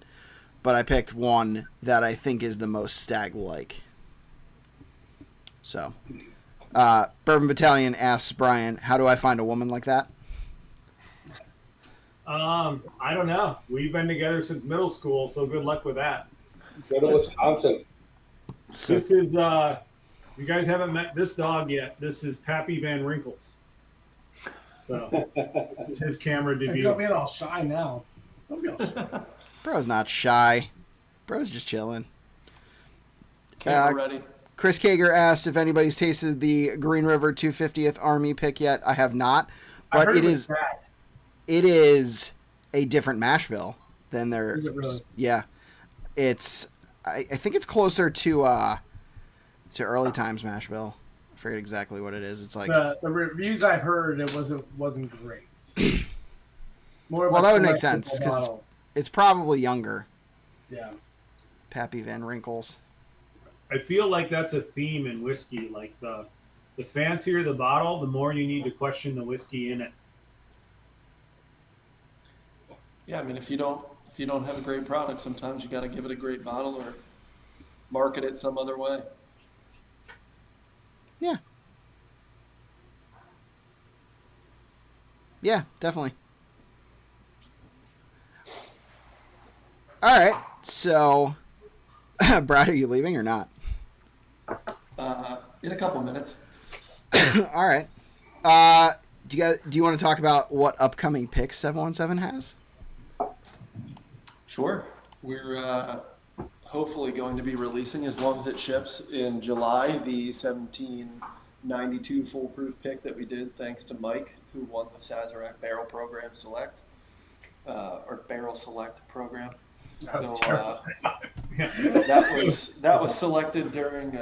but I picked one that I think is the most stag-like. So, Bourbon Battalion asks Brian, how do I find a woman like that? I don't know. We've been together since middle school, so good luck with that. Go to Wisconsin. So, This is you guys haven't met this dog yet. This is Pappy Van Winkles. So this is his camera Don't debut. be all shy now. Don't be all shy. bro's not shy. Bro's just chilling. Camera ready. Chris Kager asked if anybody's tasted the Green River 250th Army pick yet. I have not, I but heard it was is bad. it is a different mash bill than their. Is it really? Yeah, it's. I think it's closer to early times mash bill. I forget exactly what it is. It's like The reviews I've heard, it wasn't great. More of Well, a that would make collectible sense, 'cause bottle. it's probably younger. Yeah. Pappy Van Winkles. I feel like that's a theme in whiskey. Like the fancier the bottle, the more you need to question the whiskey in it. Yeah, I mean, if you don't have a great product, sometimes you got to give it a great bottle or market it some other way. Yeah. Yeah, definitely. All right, so Brad, are you leaving or not? In a couple minutes. All right. Do you want to talk about what upcoming picks 717 has? Sure. We're hopefully going to be releasing, as long as it ships, in July, the 1792 foolproof pick that we did thanks to Mike, who won the Sazerac Barrel Program Select, or Barrel Select Program. That was So terrible. that was selected during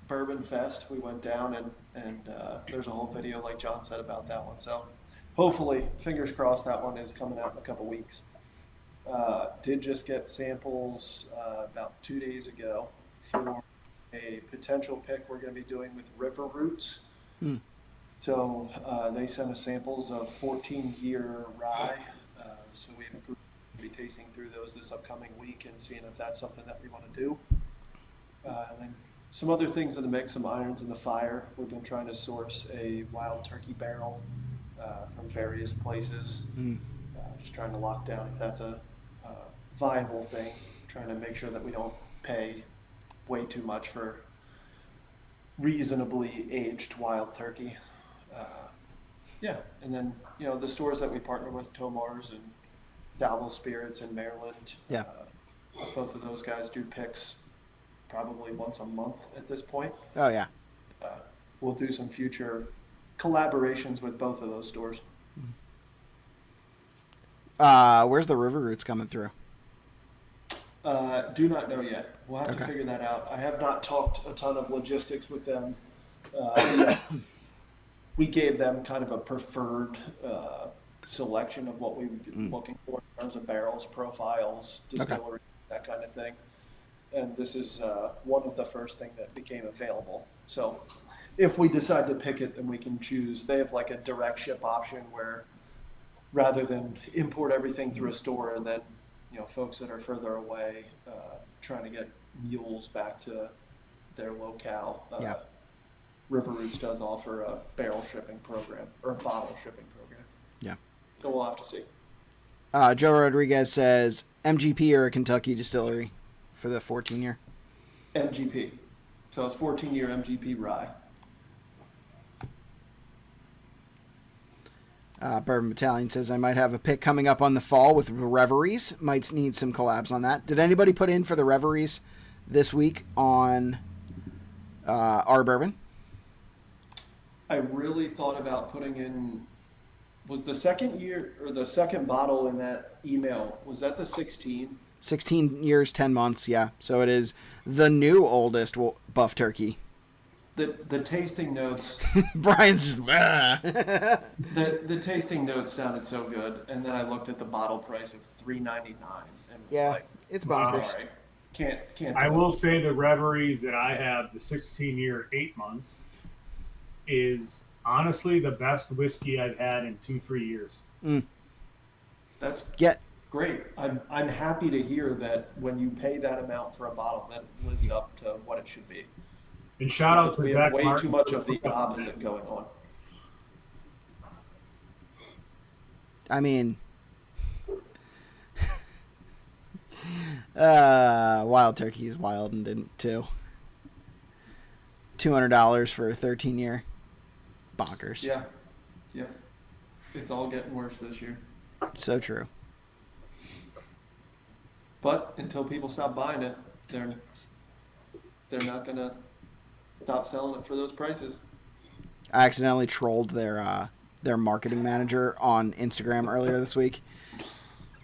Bourbon Fest. We went down and there's a whole video, like John said, about that one. So hopefully, fingers crossed, that one is coming out in a couple weeks. Did just get samples about 2 days ago for a potential pick we're going to be doing with River Roots. Hmm. So they sent us samples of 14-year rye. So we have a group to be tasting through those this upcoming week and seeing if that's something that we want to do. And then some other things in the mix, some irons in the fire. We've been trying to source a wild turkey barrel from various places. Just trying to lock down if that's a viable thing. Trying to make sure that we don't pay way too much for reasonably aged wild turkey. Yeah, and then the stores that we partner with, Tomar's and Dalville Spirits in Maryland. Yeah. Both of those guys do picks probably once a month at this point. Oh yeah. We'll do some future collaborations with both of those stores. Where's the River Roots coming through? Do not know yet. We'll have to Okay. figure that out. I have not talked a ton of logistics with them. We gave them kind of a preferred selection of what we would be looking for in terms of barrels, profiles, distillery, that kind of thing. And this is one of the first thing that became available. So if we decide to pick it, then we can choose. They have like a direct ship option where rather than import everything through a store and then folks that are further away trying to get mules back to their locale. River Roots does offer a barrel shipping program or a bottle shipping program. Yeah. So we'll have to see. Joe Rodriguez says MGP or a Kentucky distillery for the 14-year. MGP. So it's 14-year MGP rye. Bourbon Battalion says I might have a pick coming up on the fall with Reveries. Might need some collabs on that. Did anybody put in for the Reveries this week on our bourbon? I really thought about putting in. Was the second year or the second bottle in that email? Was that the 16? 16 years, 10 months. Yeah. So it is the new oldest buff turkey. The tasting notes. Brian's just. The tasting notes sounded so good, and then I looked at the bottle price of $3.99, and was like, it's Wow. bonkers. all right, can't. I do will it. say the Reveries that I have, the 16-year, 8 months, is honestly the best whiskey I've had in 2-3 years. That's Yeah. great. I'm happy to hear that when you pay that amount for a bottle, that it lives up to what it should be. And shout out We to have Zach way Martin. too much of the opposite going on. I mean, wild turkey is wild and didn't too. $200 for a 13-year. Bonkers. Yeah. It's all getting worse this year. So true. But until people stop buying it, they're not gonna stop selling it for those prices. I accidentally trolled their marketing manager on Instagram earlier this week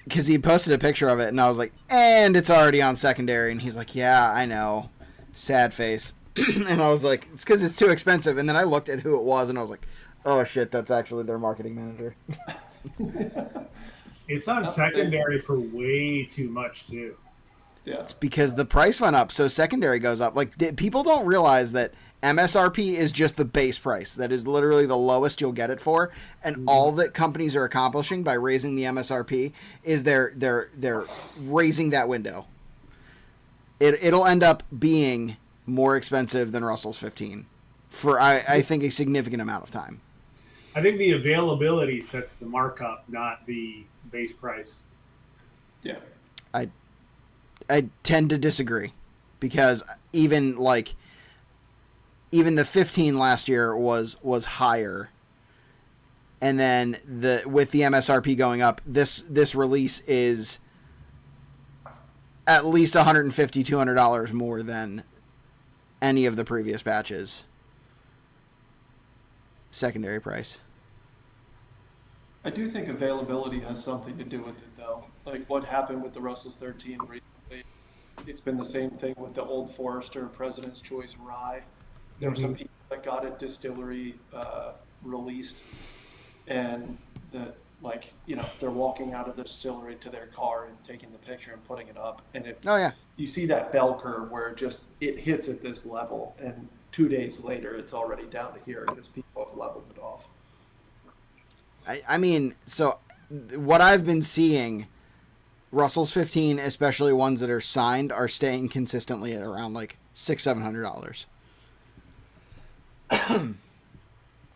because he posted a picture of it, and I was like, and it's already on secondary, and he's like, yeah, I know, sad face. And I was like, it's because it's too expensive. And then I looked at who it was, and I was like, oh shit, that's actually their marketing manager. It's on secondary for way too much too. Yeah. It's because the price went up, so secondary goes up. Like, people don't realize that MSRP is just the base price. That is literally the lowest you'll get it for, and all that companies are accomplishing by raising the MSRP is they're raising that window. It'll end up being more expensive than Russell's 15 for I think a significant amount of time. I think the availability sets the markup, not the base price. Yeah. I tend to disagree because even the 15 last year was higher, and then with the MSRP going up, this release is at least $150, $200 more than any of the previous batches. Secondary price. I do think availability has something to do with it, though. Like what happened with the Russell's 13 recently. It's been the same thing with the Old Forester President's Choice Rye. There were some people that got it distillery released, and that, like, you know, they're walking out of the distillery to their car and taking the picture and putting it up, and Oh yeah. you see that bell curve where it hits at this level, and 2 days later it's already down to here because people have leveled it off. I mean, so what I've been seeing, Russell's 15, especially ones that are signed, are staying consistently at around like $600-700.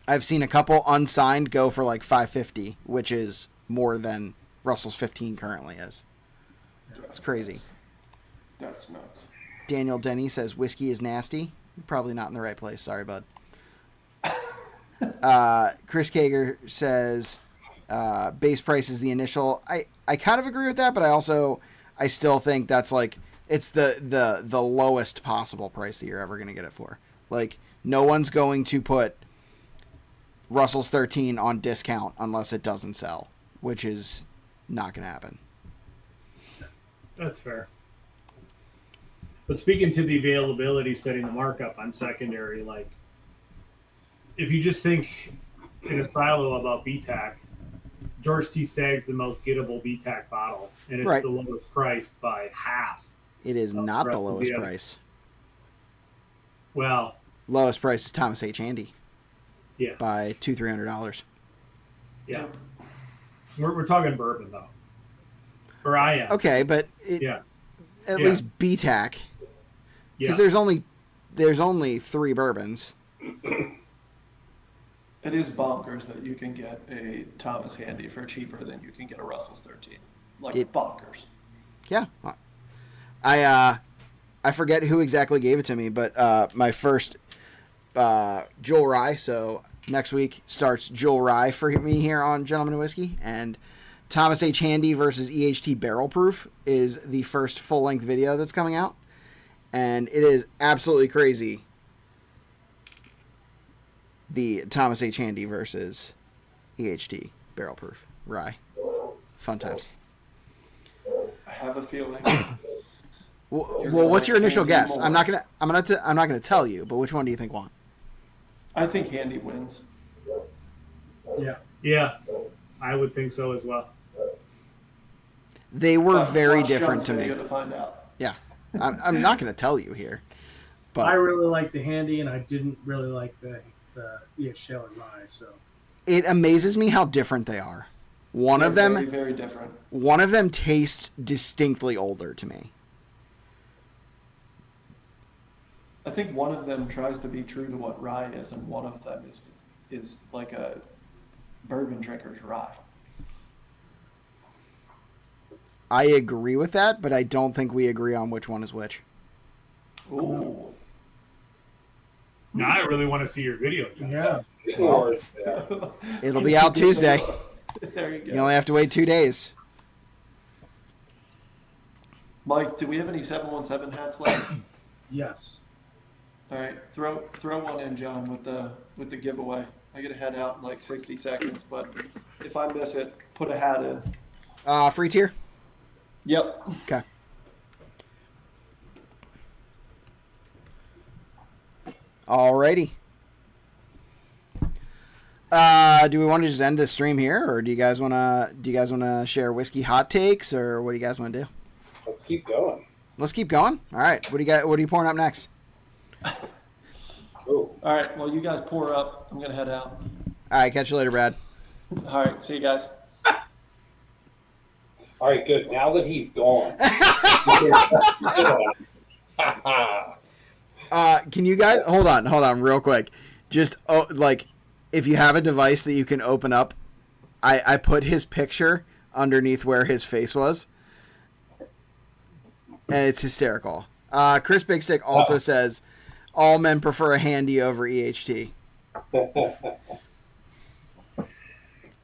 I've seen a couple unsigned go for like $550, which is more than Russell's 15 currently is. It's crazy. That's nuts. Daniel Denny says whiskey is nasty. You're probably not in the right place. Sorry, bud. Chris Kager says base price is the initial. I kind of agree with that, but I still think that's like it's the lowest possible price that you're ever going to get it for. Like no one's going to put Russell's 13 on discount unless it doesn't sell, which is not going to happen. That's fair. But speaking to the availability, setting the markup on secondary, like if you just think in a silo about BTAC, George T. Stagg's the most gettable BTAC bottle, and it's Right. the lowest price by half. It is not the rest of lowest the other- price. Well, Lowest price is Thomas H. Handy yeah, by $200-300. yeah. We're talking bourbon though, or I am. Okay, but Yeah, at Yeah. least BTAC, yeah. because there's only 3 bourbons. It is bonkers that you can get a Thomas Handy for cheaper than you can get a Russell's 13. Like, bonkers. Yeah, I forget who exactly gave it to me, but my first Joel Rye. So next week starts Joel Rye for me here on Gentleman and Whiskey, and Thomas H. Handy versus EHT Barrel Proof is the first full length video that's coming out, and it is absolutely crazy. The Thomas H. Handy versus EHT Barrel Proof Rye, fun times. I have a feeling. Well, what's your initial guess? I'm not gonna tell you, but which one do you think won? I think Handy wins. Yeah, I would think so as well. They were But very watch different John's to me. video to find out. Yeah, I'm not gonna tell you here, I but really like the Handy, and I didn't really like the EH Taylor Rye. So it amazes me how different they are. One of They're them, very, very different. one of them tastes distinctly older to me. I think one of them tries to be true to what rye is, and one of them is like a bourbon drinker's rye. I agree with that, but I don't think we agree on which one is which. Ooh. Now I really want to see your video, John. yeah, Well, it'll be out Tuesday. There you go. You only have to wait 2 days. Mike, do we have any 717 hats left? yes. All right, throw one in, John, with the giveaway. I get to head out in like 60 seconds, but if I miss it, put a hat in. Free tier. Yep. Okay. Alrighty. Do we want to just end the stream here, or do you guys wanna share whiskey hot takes, or what do you guys want to do? Let's keep going. Let's keep going. All right. What are you pouring up next? Ooh. All right, well, you guys pour up. I'm going to head out. All right. Catch you later, Brad. All right, see you guys. All right, good. Now that he's gone. Can you guys hold on real quick? Just if you have a device that you can open up, I put his picture underneath where his face was, and it's hysterical. Chris Big Stick also says all men prefer a Handy over EHT.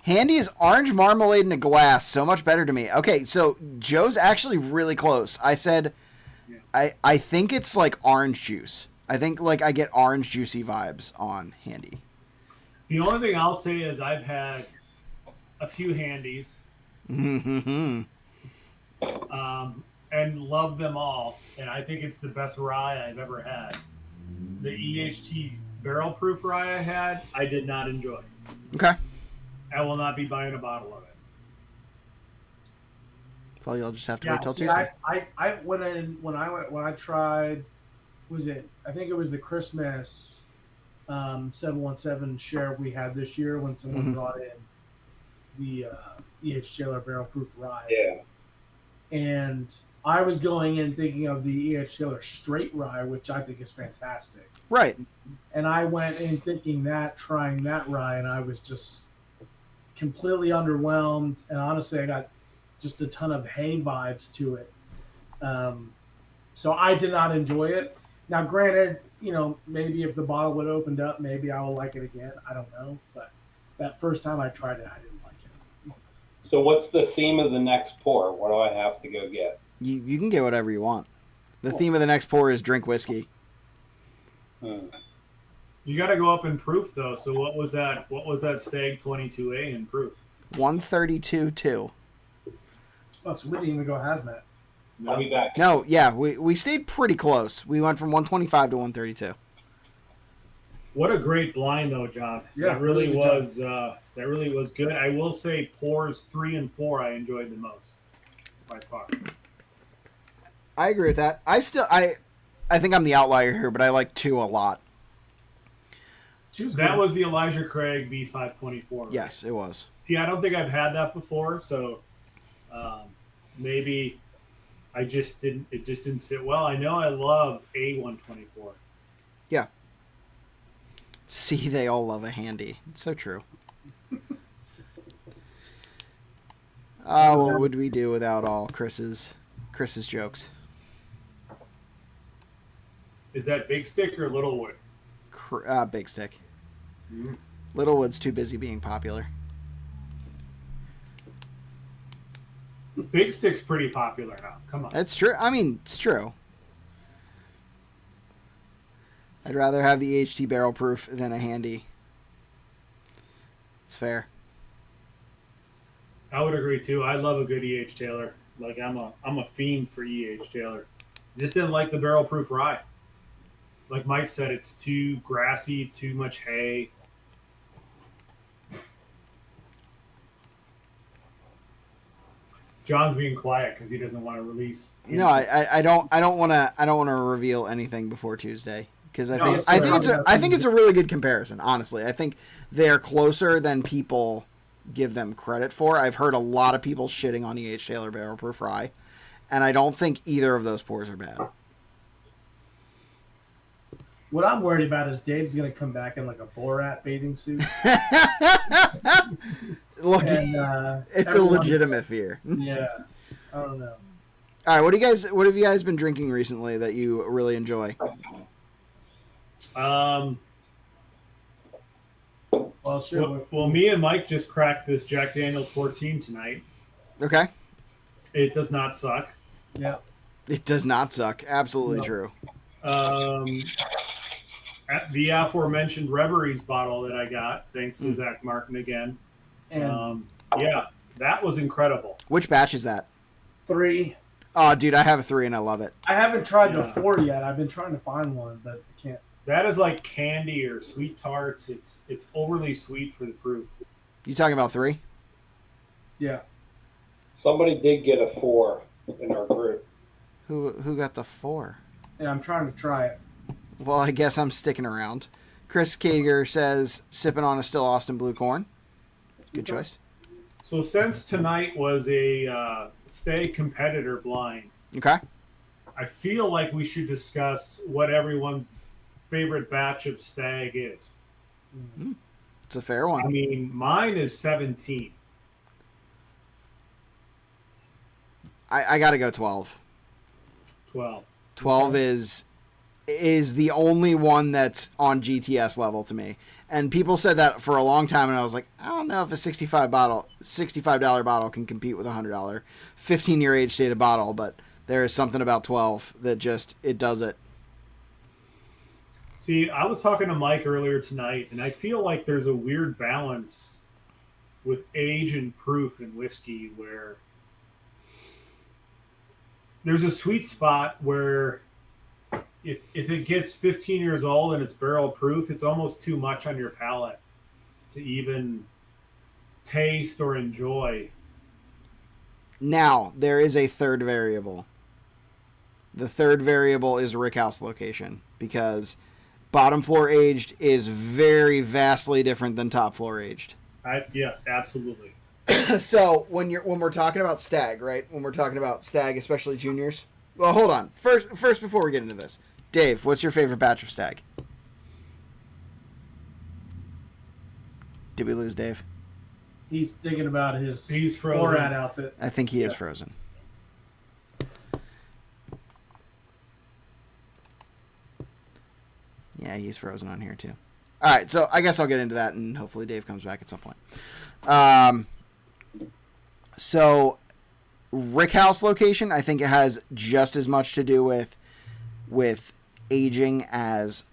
Handy is orange marmalade in a glass, so much better to me. Okay, so Joe's actually really close. I said I think it's like orange juice. I think like I get orange juicy vibes on Handy. The only thing I'll say is I've had a few Handies Mm-hmm. and love them all, and I think it's the best rye I've ever had. The EHT barrel proof rye I had, I did not enjoy. Okay. I will not be buying a bottle of it. Well, you'll just have to Yeah, wait till see, Tuesday. I went in when I tried. Was it? I think it was the Christmas 717 share we had this year when someone Mhm. brought in the EH Taylor barrel proof rye. Yeah. And I was going in thinking of the EH Taylor straight rye, which I think is fantastic. Right. And I went in thinking trying that rye, and I was just completely underwhelmed. And honestly, I got just a ton of hay vibes to it. So I did not enjoy it. Now, granted, maybe if the bottle would have opened up, maybe I will like it again. I don't know. But that first time I tried it, I didn't like it. So what's the theme of the next pour? What do I have to go get? You can get whatever you want. The theme of the next pour is drink whiskey. Hmm. You got to go up in proof though. So what was that? What was that Stag 22A in proof? 132.2. Oh, so we didn't even go hazmat. I'll be back. No, yeah, we stayed pretty close. We went from 125 to 132. What a great blind though, John. Yeah, that really really good was. That really was good. I will say pours 3 and 4 I enjoyed the most by far. I agree with that. I think I'm the outlier here, but I like 2 a lot. That was the Elijah Craig B524. Right? Yes, it was. See, I don't think I've had that before, so maybe I just didn't. It just didn't sit well. I know I love A124. Yeah. See, they all love a handy. It's so true. What would we do without all Chris's jokes? Is that Big Stick or Littlewood? Big Stick. Mm-hmm. Littlewood's too busy being popular. Big Stick's pretty popular now. Come on. That's true. I mean, it's true. I'd rather have the HT barrel proof than a handy. It's fair. I would agree too. I love a good EH Taylor. Like I'm a fiend for EH Taylor. Just didn't like the barrel proof rye. Like Mike said, it's too grassy, too much hay. John's being quiet because he doesn't want to release. No, I don't want to reveal anything before Tuesday because No, I think it's a really good comparison. Honestly, I think they're closer than people give them credit for. I've heard a lot of people shitting on EH Taylor barrel proof rye, and I don't think either of those pours are bad. What I'm worried about is Dave's going to come back in like a Borat bathing suit. Look, And, it's a legitimate fear. Yeah, I don't know. All right, what have you guys been drinking recently that you really enjoy? Well, sure. Well, me and Mike just cracked this Jack Daniel's 14 tonight. Okay. It does not suck. Yeah. It does not suck. Absolutely No. true. The aforementioned Reveries bottle that I got, thanks to Zach Martin again. And Yeah, that was incredible. Which batch is that? 3. Oh, dude, I have a 3 and I love it. I haven't tried the Yeah. 4 yet. I've been trying to find one, but I can't. That is like candy or sweet tarts. It's overly sweet for the proof. You talking about 3? Yeah. Somebody did get a 4 in our group. Who got the 4? Yeah, I'm trying to try it. Well, I guess I'm sticking around. Chris Kager says sipping on a Still Austin Blue Corn. Good choice. So since tonight was a stay competitor blind, Okay. I feel like we should discuss what everyone's favorite batch of stag is. It's a fair I one. mean, mine is 17. I got to go 12. 12. 12 is the only one that's on GTS level to me. And people said that for a long time, and I was like, I don't know if a $65 bottle can compete with a $100 15-year age stated bottle, but there is something about 12 that just it does it. See, I was talking to Mike earlier tonight, and I feel like there's a weird balance with age and proof in whiskey where there's a sweet spot where if it gets 15 years old and it's barrel proof, it's almost too much on your palate to even taste or enjoy. Now, there is a third variable. The third variable is rickhouse location, because bottom floor aged is very vastly different than top floor aged. Yeah, absolutely. So when we're talking about stag, right? When we're talking about stag, especially juniors. Well, hold on. First, before we get into this, Dave, what's your favorite batch of stag? Did we lose Dave? He's thinking about his He's frozen. Borat outfit. I think he is frozen. Yeah, he's frozen on here too. All right, so I guess I'll get into that, and hopefully Dave comes back at some point. So rickhouse location, I think it has just as much to do with aging as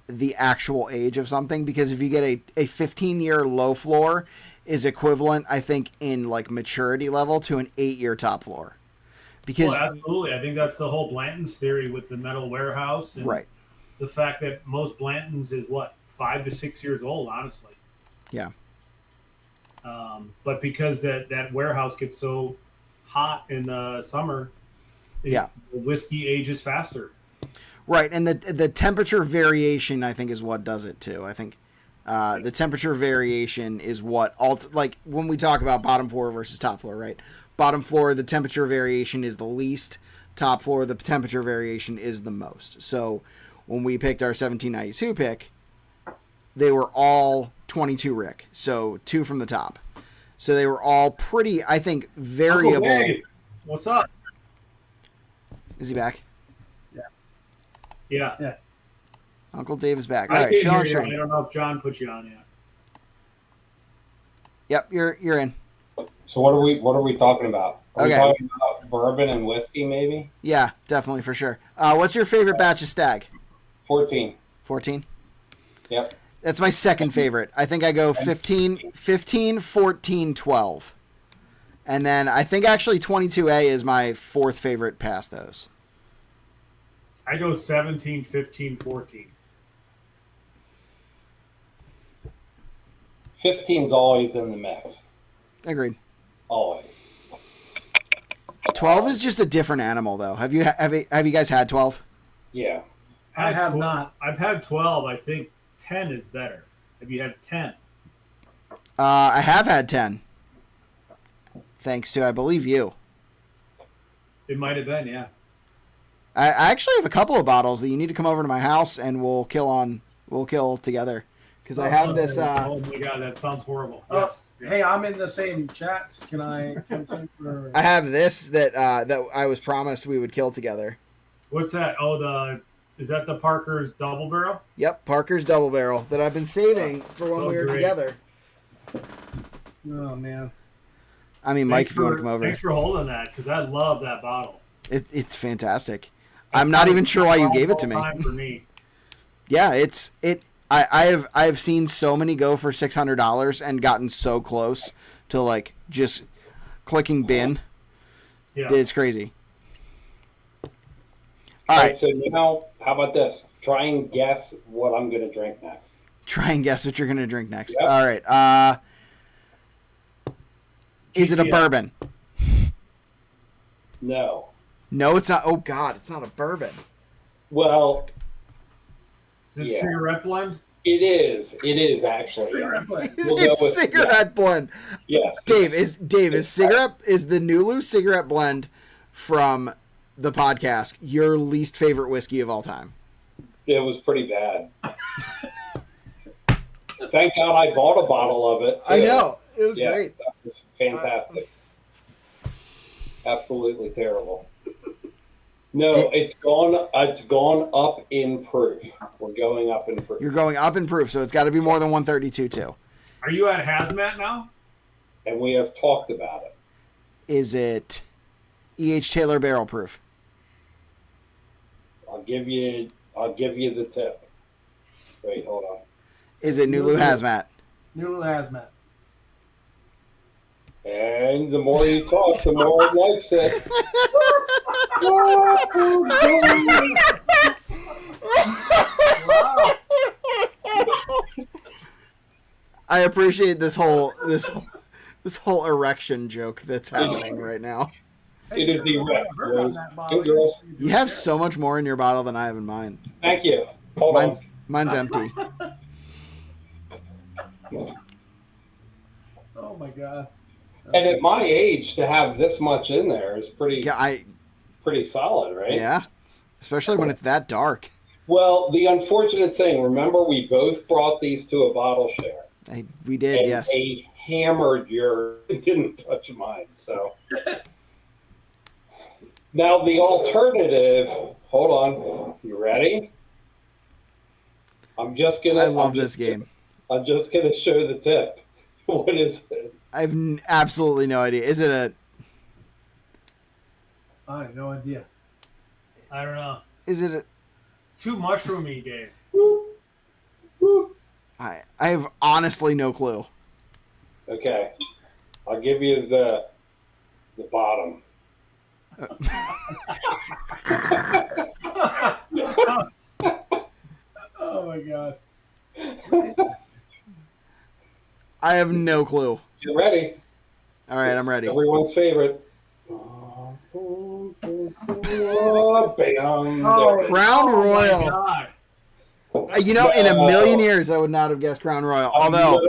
the actual age of something, because if you get a 15-year low floor is equivalent, I think, in like maturity level to an 8-year top floor. Because absolutely. I think that's the whole Blanton's theory with the metal warehouse. And right. The fact that most Blanton's is 5 to 6 years old, honestly. Yeah. But because that warehouse gets so hot in the summer, the whiskey ages faster. Right, and the temperature variation, I think, is what does it too. I think the temperature variation is what like when we talk about bottom floor versus top floor, right? Bottom floor, the temperature variation is the least. Top floor, the temperature variation is the most. So when we picked our 1792 pick, they were all 22 Rick, so 2 from the top. So they were all pretty, I think, variable. Hey, what's up? Is he back? Yeah. Uncle Dave is back. I All right, can't show on hear you. stream. I don't know if John put you on yet. Yep, you're in. So what are we talking about? Are we Okay. talking about bourbon and whiskey, maybe? Yeah, definitely, for sure. What's your favorite batch of stag? 14. 14? Yep. That's my second favorite. I think I go 15, 14, 12. And then I think actually 22A is my fourth favorite past those. I go 17, 15, 14. 15's always in the mix. Agreed. Always. 12 is just a different animal, though. Have you guys had 12? Yeah. I have not. I've had 12. I think 10 is better. Have you had 10? I have had 10. Thanks to, I believe, you. It might have been, yeah. I actually have a couple of bottles that you need to come over to my house and we'll kill together. Because I have this. Oh my god, that sounds horrible. Oh, Yes. hey, I'm in the same chats. Can I come to for... I have this that I was promised we would kill together. What's that? Oh, is that the Parker's double barrel? Yep, Parker's Double Barrel that I've been saving for when So we were great. together. Oh, man. I mean, Mike, if you want to come over. Thanks for holding that, because I love that bottle. It's fantastic. I'm not even sure why you gave it to me. Time for me. Yeah, I have seen so many go for $600 and gotten so close to like just clicking bin. Yeah. It's crazy. All right, So now, how about this? Try and guess what I'm going to drink next. try and guess what you're gonna drink next. Yep. All right. Is it a Yeah. bourbon? No. No, it's not. Oh God, it's not a bourbon. Well, Is it Yeah. cigarette blend? it is. It is actually. Yeah. It's We'll go with- cigarette blend. Yes. Dave is the Nulu cigarette blend from the podcast your least favorite whiskey of all time? It was pretty bad. Thank God I bought a bottle of it. I too. know it was Yeah, great. that was fantastic. Absolutely terrible. No, it's gone up in proof. We're going up in proof. You're going up in proof, so it's got to be more than 132 too. Are you at hazmat now? And we have talked about it. Is it E.H. Taylor barrel proof? I'll give you the tip. Wait, hold on. Is it Nulu Hazmat? New hazmat. And the more you talk, the more it likes it. I appreciate this whole erection joke that's happening right now. Hey, It is the I heard on boys. that bottle. Hey, girls. You have so much more in your bottle than I have in mine. Thank you. Hold on. Mine's empty. Oh my god. And at my age, to have this much in there is pretty solid, right? Yeah, especially when it's that dark. Well, the unfortunate thing, remember we both brought these to a bottle share. We did, and yes. they hammered your, it didn't touch mine, so. Now the alternative, hold on, you ready? I'm just gonna. I love this game. I'm just gonna show the tip. What is it? I have absolutely no idea. Is it a? I have no idea. I don't know. Is it a? Too mushroomy, Dave. I have honestly no clue. Okay, I'll give you the bottom. Oh my god. I have no clue. You ready? All right, I'm ready. Everyone's favorite. Bam. Crown Oh my Royal. God. You know, in a million years, I would not have guessed Crown Royal. Although,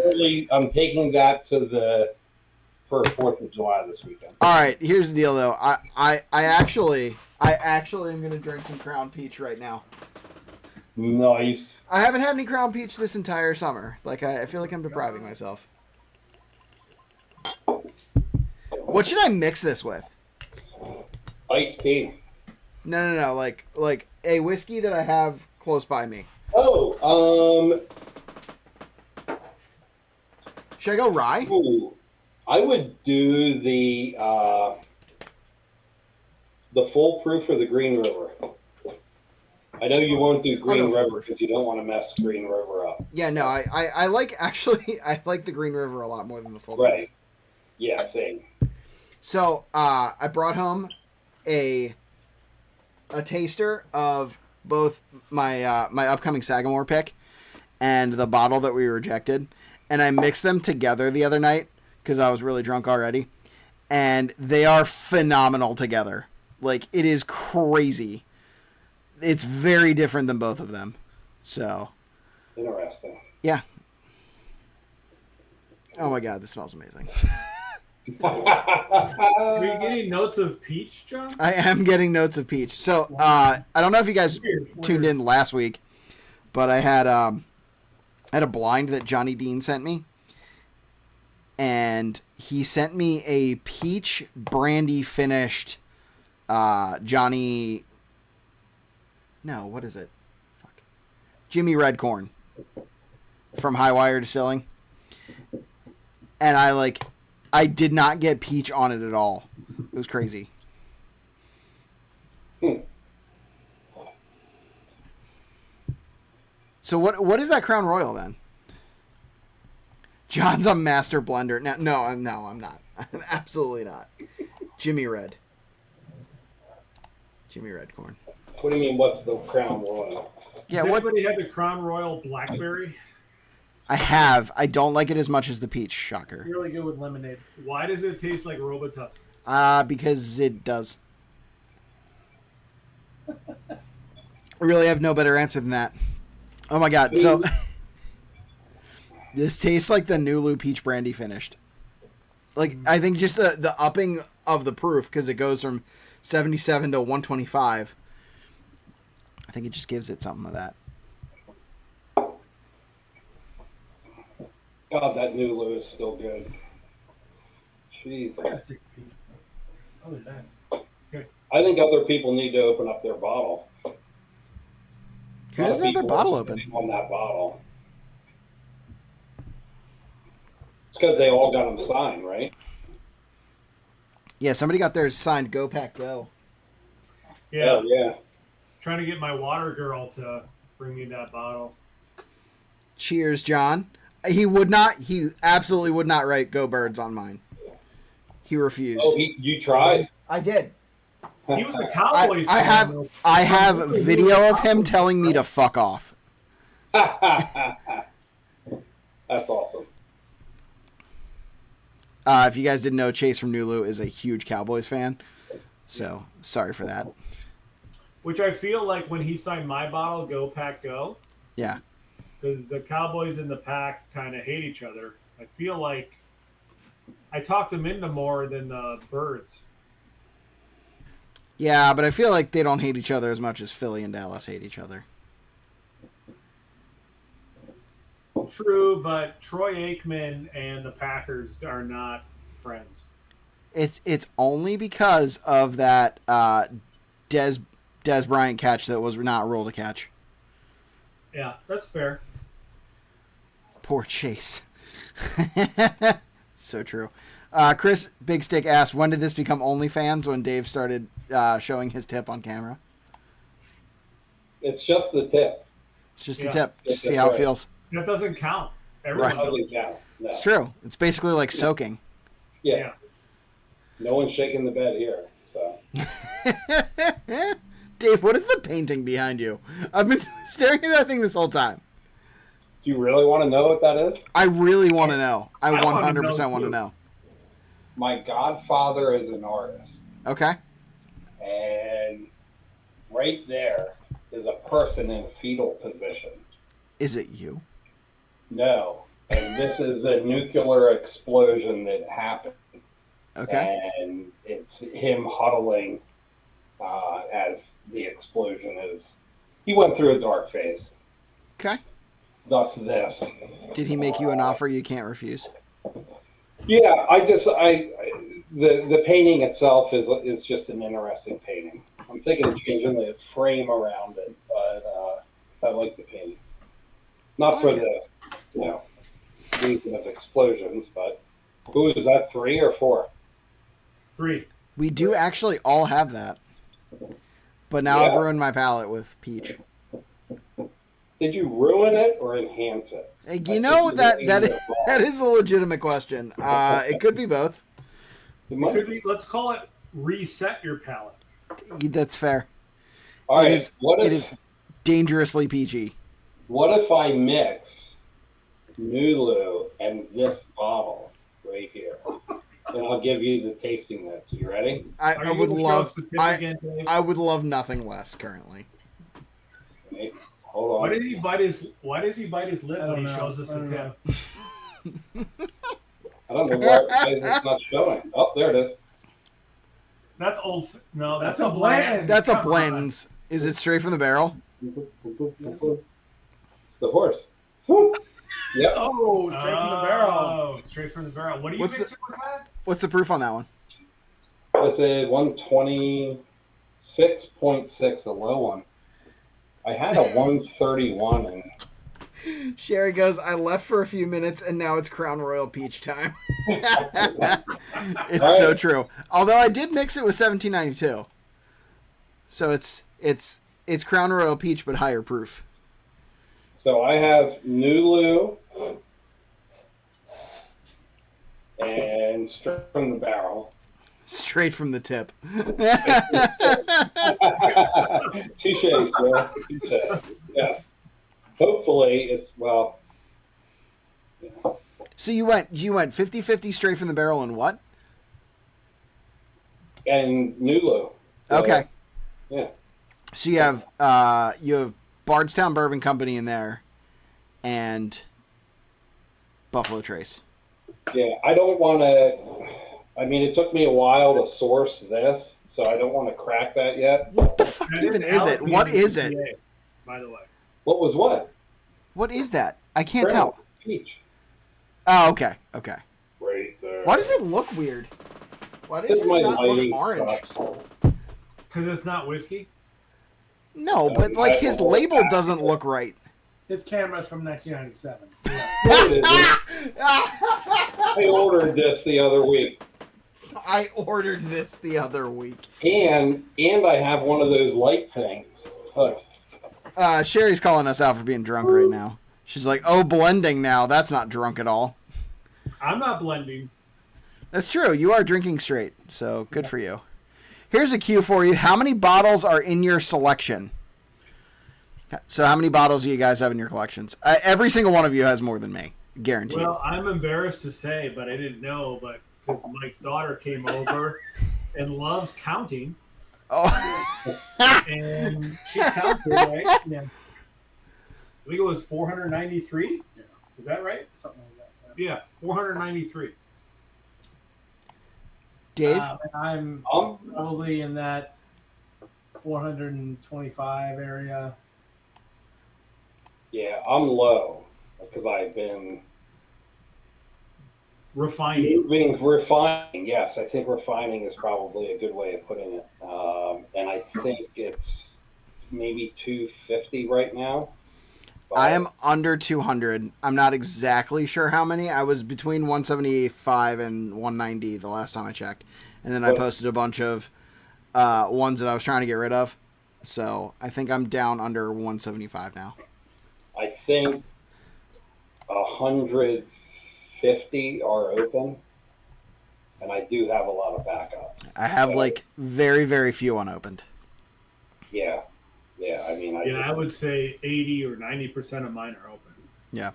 I'm taking that for 4th of July this weekend. all right, here's the deal, though. I actually am gonna drink some Crown Peach right now. Nice. I haven't had any Crown Peach this entire summer. Like, I feel like I'm depriving myself. What should I mix this with? Iced tea. No. Like a whiskey that I have close by me. Oh, Should I go rye? ooh, I would do the foolproof or the Green River. I know you won't do Green go River foolproof. because you don't want to mess Green River up. Yeah, no, I like, actually, I like the Green River a lot more than the full. Right. Yeah, same. So, I brought home a taster of both my my upcoming Sagamore pick and the bottle that we rejected, and I mixed them together the other night because I was really drunk already, and they are phenomenal together. Like, it is crazy. It's very different than both of them. So, Interesting. yeah. Oh my god, this smells amazing. Are you getting notes of peach, John? I am getting notes of peach. So, I don't know if you guys tuned in last week, but I had a blind that Johnny Dean sent me, and he sent me a peach brandy finished Johnny. No, what is it? Fuck. Jimmy Redcorn from Highwire Distilling, and I did not get peach on it at all. It was crazy. So what is that Crown Royal then? John's a master blender. No, I'm not. I'm absolutely not. Jimmy Red. Jimmy Redcorn. What do you mean, what's the Crown Royal? Yeah, Has what anybody had the Crown Royal Blackberry? I have. I don't like it as much as the peach. Shocker. Really good with lemonade. Why does it taste like Robitussin? Because it does. I really have no better answer than that. Oh my god. So this tastes like the Nulu peach brandy finished. Like, I think just the upping of the proof, because it goes from 77 to 125. I think it just gives it something of that. God, that new Lou is still good. Jesus. I gotta take a peek. Other than that. I think other people need to open up their bottle. Who doesn't have their bottle open? On that bottle. It's because they all got them signed, right? Yeah, somebody got theirs signed. Go Pack Go. Yeah. Oh, yeah. Trying to get my water girl to bring me that bottle. Cheers, John. He absolutely would not write Go Birds on mine. He refused. Oh, you tried? I did. He was the Cowboys. I have video of him telling me to fuck off. That's awesome. If you guys didn't know, Chase from Nulu is a huge Cowboys fan. So, sorry for that. Which I feel like when he signed my bottle, Go Pack Go, Yeah. because the Cowboys and the Pack kind of hate each other. I feel like I talked them into more than the Birds. Yeah, but I feel like they don't hate each other as much as Philly and Dallas hate each other. True, but Troy Aikman and the Packers are not friends. It's only because of that Des Bryant catch that was not ruled a catch. Yeah, that's fair. Poor Chase. So true. Chris Big Stick asked, when did this become OnlyFans? When Dave started showing his tip on camera? It's just the tip. It's just the Yeah. tip. Yes, Just see that's how it right. feels. That doesn't count. Everyone Right. knows. Doesn't count. No. It's true. It's basically like soaking. Yeah. Yeah. No one's shaking the bed here. So Dave, what is the painting behind you? I've been staring at that thing this whole time. do you really want to know what that is? I really want to know. I I wanna 100% know, want to too. know. My godfather is an artist. Okay. And right there is a person in fetal position. Is it you? No. And this is a nuclear explosion that happened. Okay. And it's him huddling as the explosion is. He went through a dark phase. Okay. Thus this. Did he make you an offer you can't refuse? Yeah, the painting itself is just an interesting painting. I'm thinking of changing the frame around it, but I like the painting. Not for the reason of explosions, but who is that? 3 or 4? 3. We do actually all have that. But now I've ruined my palette with peach. Did you ruin it or enhance it? Hey, you know that is a legitimate question. It could be both. It might Could be, let's call it reset your palate. That's fair. All right. It is dangerously peachy. What if I mix Nulu and this bottle right here? And I'll give you the tasting notes. You ready? I Are you would gonna show love us the tip I again, Dave? I would love nothing less currently. Wait, hold on. Why does he bite his lip I when don't he know. shows us I the don't tip? I don't know why it's not showing. Oh, there it is. That's old. No, that's That's a a blend. blend. That's a Come on. blend. Is it straight from the barrel? It's the horse. Yep. Oh, straight from the barrel. Oh, straight from the barrel. What do you What's mix it with that? What's the proof on that one? That's a 126.6, a low one. I had a 131 in. Sherry goes, I left for a few minutes and now it's Crown Royal Peach time. It's so true. Although I did mix it with 1792. So it's Crown Royal Peach but higher proof. So I have Nulu and straight from the barrel. Straight from the tip. Touche, sir. Touche. Yeah. Hopefully it's, well, yeah. So you went 50-50 straight from the barrel and what? And Nulu. Okay. Yeah. So you have Bardstown Bourbon Company in there and Buffalo Trace. Yeah, I don't want to. I mean, it took me a while to source this, so I don't want to crack that yet. What the fuck That even is it? Alabama What is it? IPA, by the way. What was what? What is that? I can't Brown tell. Peach. Oh, okay. Okay. Right there. Why does it look weird? Why does Because it my not look lighting orange? sucks. Because it's not whiskey. No, but like his label doesn't look right. His camera's from 1997. What is it? I ordered this the other week, I ordered this the other week. and I have one of those light things. Look, Sherry's calling us out for being drunk right now. She's like, "Oh, blending now. That's not drunk at all." I'm not blending. That's true. You are drinking straight, so good for you. Here's a cue for you. How many bottles are in your selection? So how many bottles do you guys have in your collections? Every single one of you has more than me. Guaranteed. Well, I'm embarrassed to say, but I didn't know. But because Mike's daughter came over and loves counting, Oh, and she counted, right? Yeah. I think it was 493. Yeah. Is that right? Something like that. Yeah, 493. Dave. And I'm probably in that 425 area. Yeah, I'm low because I've been Refining. refining. Yes, I think refining is probably a good way of putting it. And I think it's maybe 250 right now. But I am under 200. I'm not exactly sure how many. I was between 175 and 190 the last time I checked. And then I But- posted a bunch of ones that I was trying to get rid of. So I think I'm down under 175 now. I think 150 are open, and I do have a lot of backup. I have like very, very few unopened. Yeah. I mean, I would say 80 or 90% of mine are open. Yeah.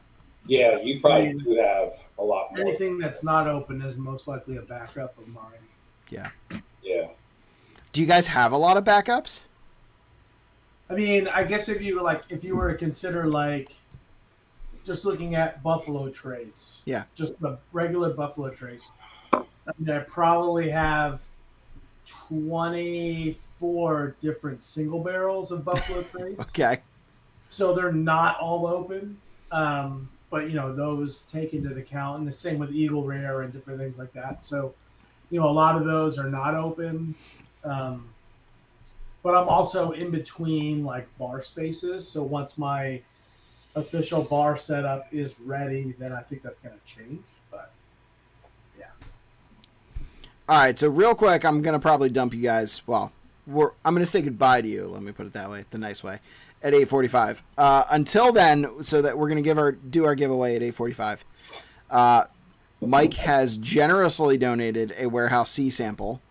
Yeah, you probably do have a lot more. Anything that's not open is most likely a backup of mine. Yeah. Yeah. Do you guys have a lot of backups? I mean, I guess if you were to consider like just looking at Buffalo Trace, Yeah. just the regular Buffalo Trace, I mean, I probably have 24 different single barrels of Buffalo Trace. Okay. So they're not all open, but those take into account, and the same with Eagle Rare and different things like that. So, a lot of those are not open. But I'm also in between like bar spaces. So once my official bar setup is ready, then I think that's going to change. But yeah. All right. So real quick, I'm going to probably dump you guys. Well, I'm going to say goodbye to you. Let me put it that way, the nice way, at 8:45. Until then, so that we're going to do our giveaway at 8:45. Mike has generously donated a Warehouse C sample.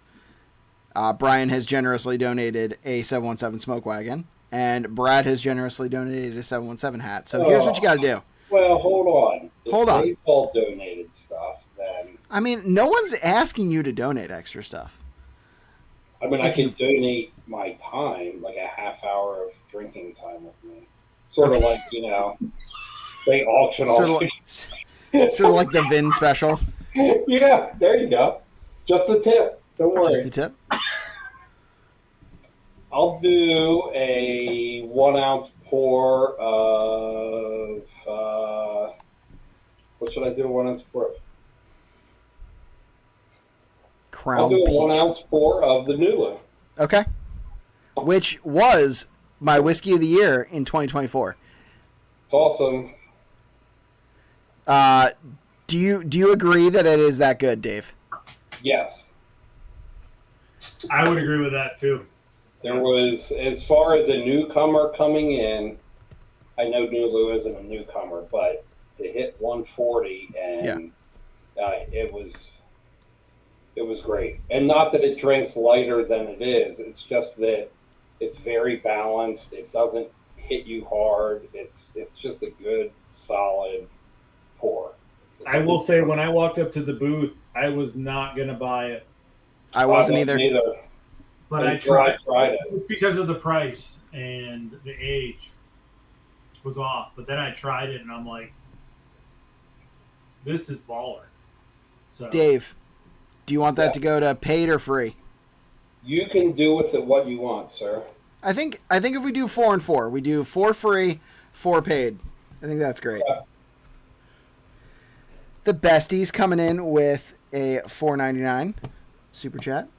Bryan has generously donated a 717 Smoke Wagon, and Brad has generously donated a 717 hat. So here's what you got to do. Well, hold on. Hold on. They've all donated stuff, then I mean, no one's asking you to donate extra stuff. I mean, I can donate my time, like a half hour of drinking time with me. Sort of like, they auction all Sort of like the Vin special. Yeah, there you go. Just the tip. Don't worry. Just the tip. I'll do a 1 ounce pour of what should I do? 1 ounce pour. Crown I'll do a 1 Peach. ounce pour of the Nula. Okay. Which was my whiskey of the year in 2024. It's awesome. Do you agree that it is that good, Dave? Yes. I would agree with that too. There was, as far as a newcomer coming in, I know Nulu isn't a newcomer, but to hit 140 and it was great. And not that it drinks lighter than it is. It's just that it's very balanced. It doesn't hit you hard. It's just a good, solid pour. I will say, when I walked up to the booth, I was not going to buy it, I wasn't either. but I I tried. it. It's because of the price and the age was off. But then I tried it, and I'm like, this is baller. So Dave, do you want that to go to paid or free? You can do with it what you want, sir. I think if we do 4 and 4, we do 4 free, 4 paid. I think that's great. Yeah. The besties coming in with a $4.99 super chat.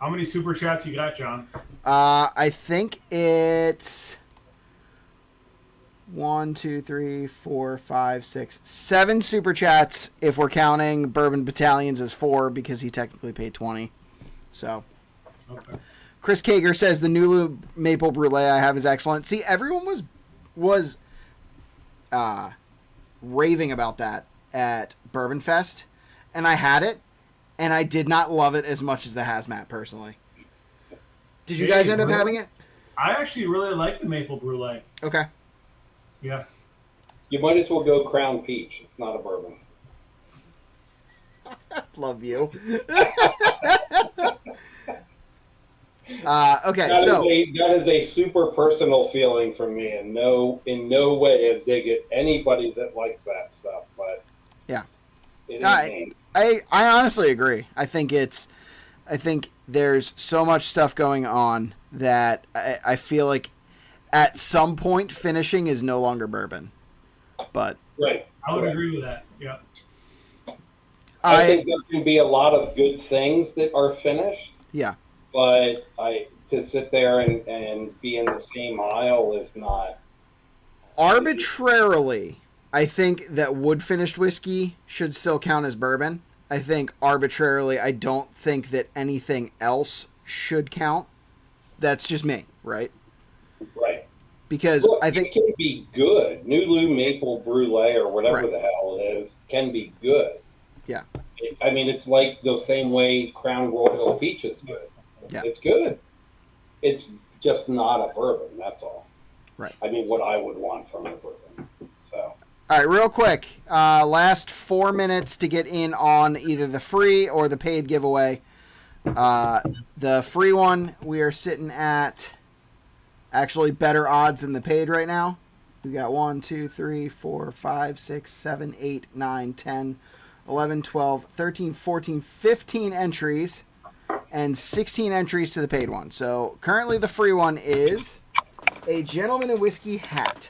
how many super chats you got, John? I think it's 1, 2, 3, 4, 5, 6, 7 super chats if we're counting Bourbon Battalions as 4 because he technically paid 20. So Okay. Chris Kager says the Nulu Maple Brulee I have is excellent. See, everyone was raving about that at Bourbon Fest, and I had it, and I did not love it as much as the Hazmat personally. Did you guys end up having it? I actually really like the maple brulee. Okay. Yeah. You might as well go Crown Peach. It's not a bourbon. Love you. Okay, that is a super personal feeling for me, and in no way a dig at anybody that likes that stuff. But yeah, it is me. I honestly agree. I think there's so much stuff going on that I feel like at some point finishing is no longer bourbon. But right, I would agree with that. Yeah. I think there can be a lot of good things that are finished. Yeah. But to sit there and be in the same aisle is not arbitrarily. I think that wood finished whiskey should still count as bourbon. I think arbitrarily, I don't think that anything else should count. That's just me, right? Right. Because look, I think it can be good. Nulu Maple Brulee or whatever the hell it is can be good. Yeah. It's like the same way Crown Royal Peach is good. Yeah. It's good. It's just not a bourbon, that's all. Right. What I would want from a bourbon. So. All right, real quick. Last 4 minutes to get in on either the free or the paid giveaway. The free one, we are sitting at actually better odds than the paid right now. We got 1, 2, 3, 4, 5, 6, 7, 8, 9, 10, 11, 12, 13, 14, 15 entries. And 16 entries to the paid one. So currently the free one is a Gentleman and Whiskey hat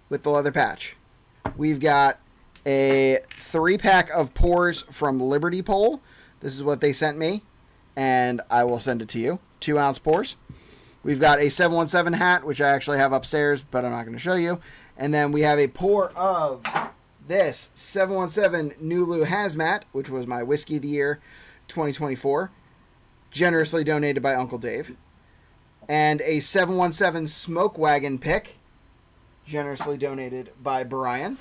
with the leather patch. We've got a 3-pack of pours from Liberty Pole. This is what they sent me, and I will send it to you. 2-ounce pours. We've got a 717 hat, which I actually have upstairs, but I'm not going to show you. And then we have a pour of this 717 Nulu Hazmat, which was my Whiskey of the Year 2024, generously donated by Uncle Dave, and a 717 Smoke Wagon pick, generously donated by Bryan.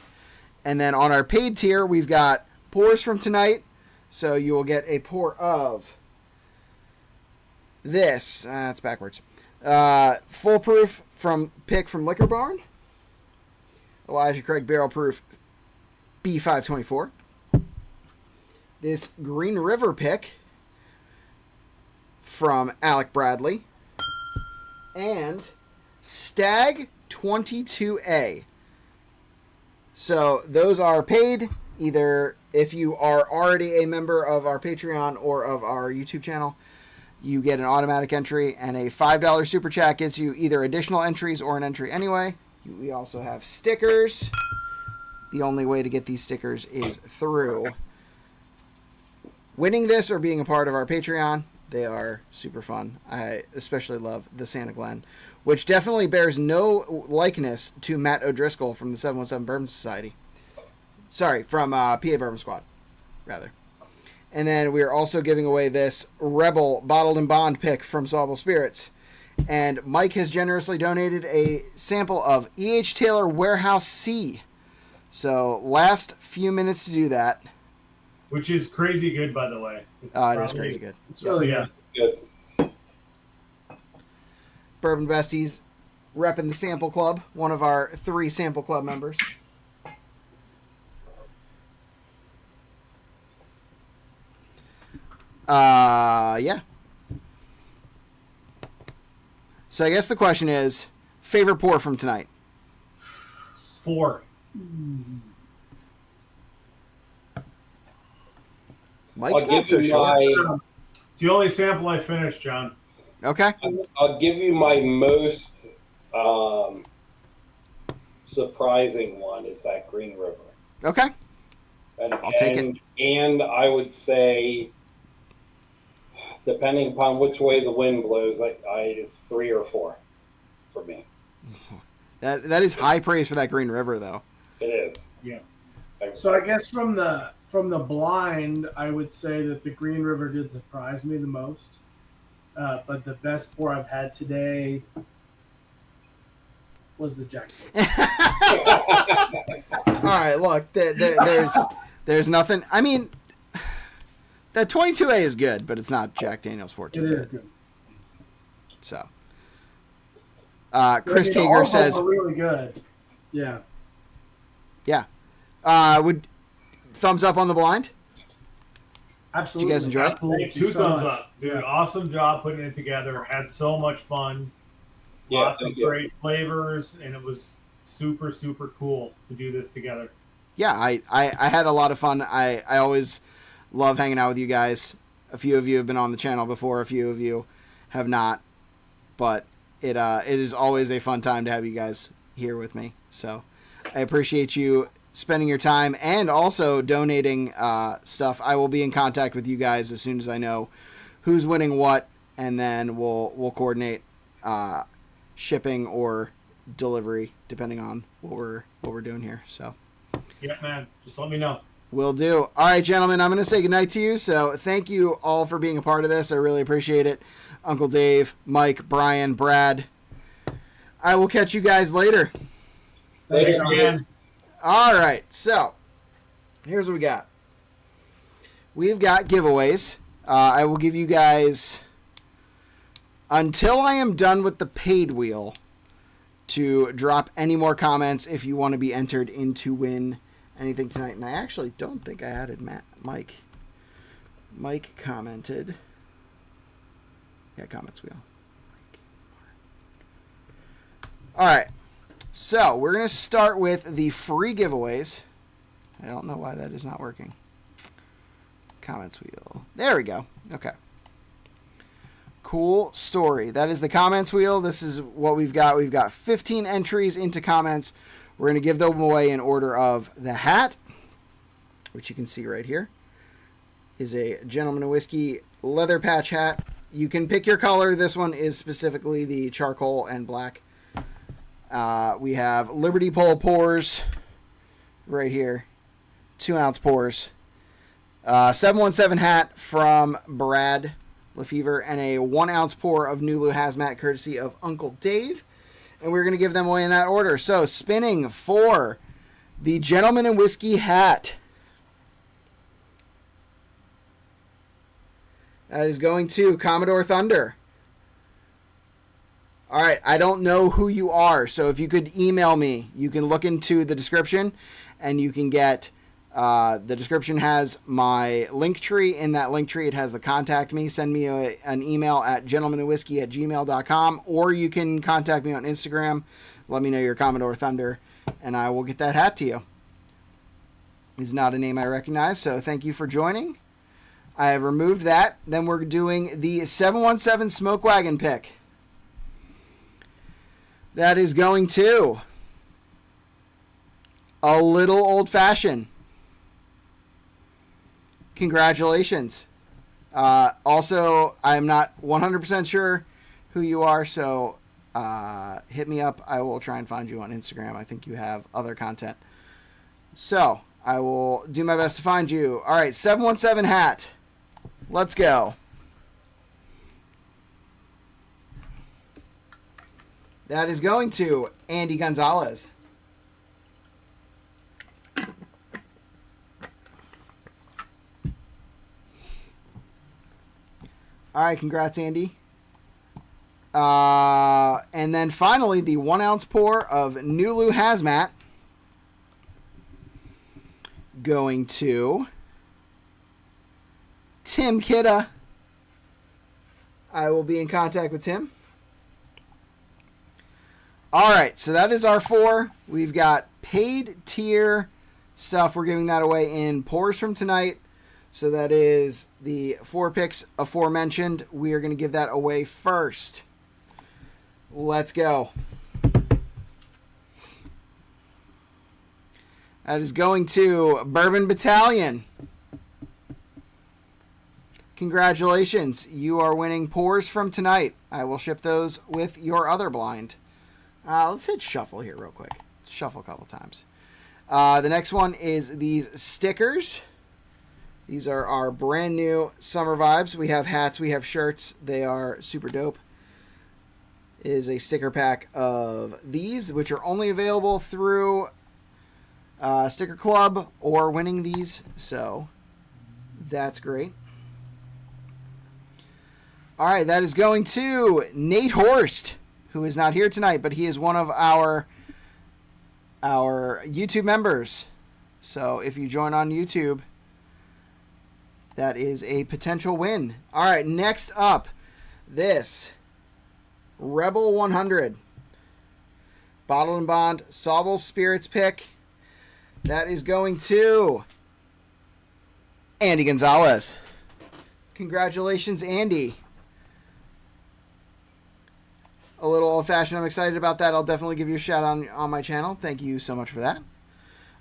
And then on our paid tier, we've got pours from tonight, so you will get a pour of this. It's backwards. Foolproof pick from Liquor Barn, Elijah Craig Barrel Proof B524. This Green River pick from Alec Bradley. And Stag 22A. So those are paid either if you are already a member of our Patreon or of our YouTube channel. You get an automatic entry, and a $5 super chat gets you either additional entries or an entry anyway. We also have stickers. The only way to get these stickers is through winning this or being a part of our Patreon. They are super fun. I especially love the Santa Glen, which definitely bears no likeness to Matt O'Driscoll from the 717 Bourbon Society. Sorry, from PA Bourbon Squad, rather. And then we are also giving away this Rebel Bottled and Bond pick from Sawable Spirits. And Mike has generously donated a sample of E.H. Taylor Warehouse C. So last few minutes to do that. Which is crazy good, by the way. It is crazy good. It's really good. Good. Bourbon Besties repping the Sample Club, one of our 3 Sample Club members. Yeah. So I guess the question is, favorite pour from tonight? 4. Mike's not so sure. It's the only sample I finished, John. Okay. I'll give you my most surprising one is that Green River. Okay. I'll take it. And I would say, depending upon which way the wind blows, it's 3 or 4 for me. That is high praise for that Green River, though. It is. Yeah. So I guess from the blind, I would say that the Green River did surprise me the most. But the best pour I've had today was the Jack. All right, look, there's nothing. I mean, that 22A is good, but it's not Jack Daniel's 14. It is good. So, Chris Kager says, really good. Yeah. yeah. Would thumbs up on the blind? Absolutely. Did you guys enjoy it? Absolutely. Hey, Thank you two so thumbs much. up, dude. Yeah. Awesome job putting it together. Had so much fun. Yeah, Lots of thank you. great flavors, and it was super, super cool to do this together. Yeah, I had a lot of fun. I always love hanging out with you guys. A few of you have been on the channel before. A few of you have not. But it is always a fun time to have you guys here with me. So I appreciate you spending your time and also donating stuff. I will be in contact with you guys as soon as I know who's winning what, and then we'll coordinate shipping or delivery depending on what we're doing here. So Yeah, man. Just let me know. will do. All right, gentlemen, I'm going to say goodnight to you. So thank you all for being a part of this. I really appreciate it. Uncle Dave, Mike, Bryan, Brad. I will catch you guys later. Thanks Thanks, again. All right, so here's what we got. We've got giveaways. I will give you guys, until I am done with the paid wheel, to drop any more comments if you want to be entered in to win anything tonight. And I actually don't think I added Mike. Mike commented. Yeah, comments wheel. All right. So we're going to start with the free giveaways. I don't know why that is not working. Comments wheel. There we go. Okay. Cool story. That is the comments wheel. This is what we've got. We've got 15 entries into comments. We're going to give them away in order of the hat, which you can see right here, is a Gentleman and Whiskey leather patch hat. You can pick your color. This one is specifically the charcoal and black. We have Liberty Pole pours right here, 2-ounce pours. 717 hat from Brad Lefevre, and a 1-ounce pour of Nulu Hazmat courtesy of Uncle Dave. And we're going to give them away in that order. So spinning for the Gentleman and Whiskey hat. That is going to Commodore Thunder. All right, I don't know who you are, so if you could email me, you can look into the description, and you can get, the description has my link tree. In that link tree, it has the contact me. Send me an email at gentlemanandwhiskey@gmail.com, or you can contact me on Instagram. Let me know your Commodore Thunder, and I will get that hat to you. It's not a name I recognize, so thank you for joining. I have removed that. Then we're doing the 717 Smoke Wagon pick. That is going to a Little Old Fashioned. Congratulations. Also, I'm not 100% sure who you are, so hit me up. I will try and find you on Instagram. I think you have other content. So, I will do my best to find you. All right, 717 hat. Let's go. That is going to Andy Gonzalez. All right, congrats, Andy. And then finally, the 1-ounce pour of Nulu Hazmat going to Tim Kidda. I will be in contact with Tim. All right, so that is our 4. We've got paid tier stuff. We're giving that away in pours from tonight. So that is the 4 picks aforementioned. We are going to give that away first. Let's go. That is going to Bourbon Battalion. Congratulations. You are winning pours from tonight. I will ship those with your other blind. Let's hit shuffle here real quick. Shuffle a couple times. The next one is these stickers. These are our brand new summer vibes. We have hats, we have shirts. They are super dope. It is a sticker pack of these, which are only available through Sticker Club or winning these. So that's great. All right, that is going to Nate Horst, who is not here tonight, but he is one of our YouTube members. So if you join on YouTube, That is a potential win. All right, next up, this Rebel 100 Bottled and Bond Sauble Spirits pick. That is going to Andy Gonzalez. Congratulations, Andy. A little old-fashioned. I'm excited about that. I'll definitely give you a shout on my channel. Thank you so much for that.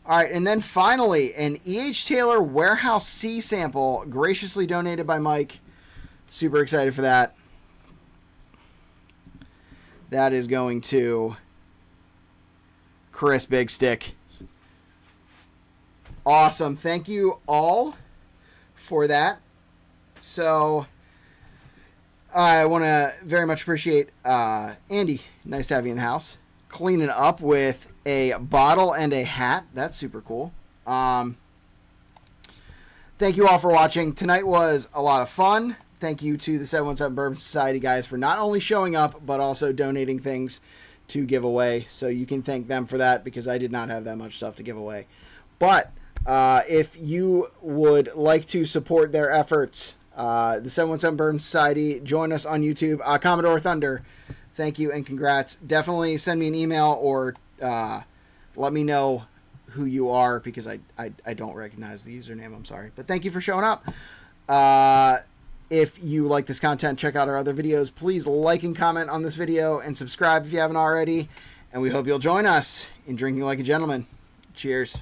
All right, and then finally, an E.H. Taylor Warehouse C sample, graciously donated by Mike. Super excited for that. That is going to Chris Big Stick. Awesome. Thank you all for that. So I want to very much appreciate Andy. Nice to have you in the house. Cleaning up with a bottle and a hat. That's super cool. Thank you all for watching. Tonight was a lot of fun. Thank you to the 717 Bourbon Society guys for not only showing up, but also donating things to give away. So you can thank them for that, because I did not have that much stuff to give away. But if you would like to support their efforts, the 717 Bourbon Society, join us on YouTube. Commodore Thunder, thank you and congrats. Definitely send me an email or let me know who you are, because I don't recognize the username. I'm sorry. But thank you for showing up. If you like this content, check out our other videos. Please like and comment on this video and subscribe if you haven't already. And we hope you'll join us in drinking like a gentleman. Cheers.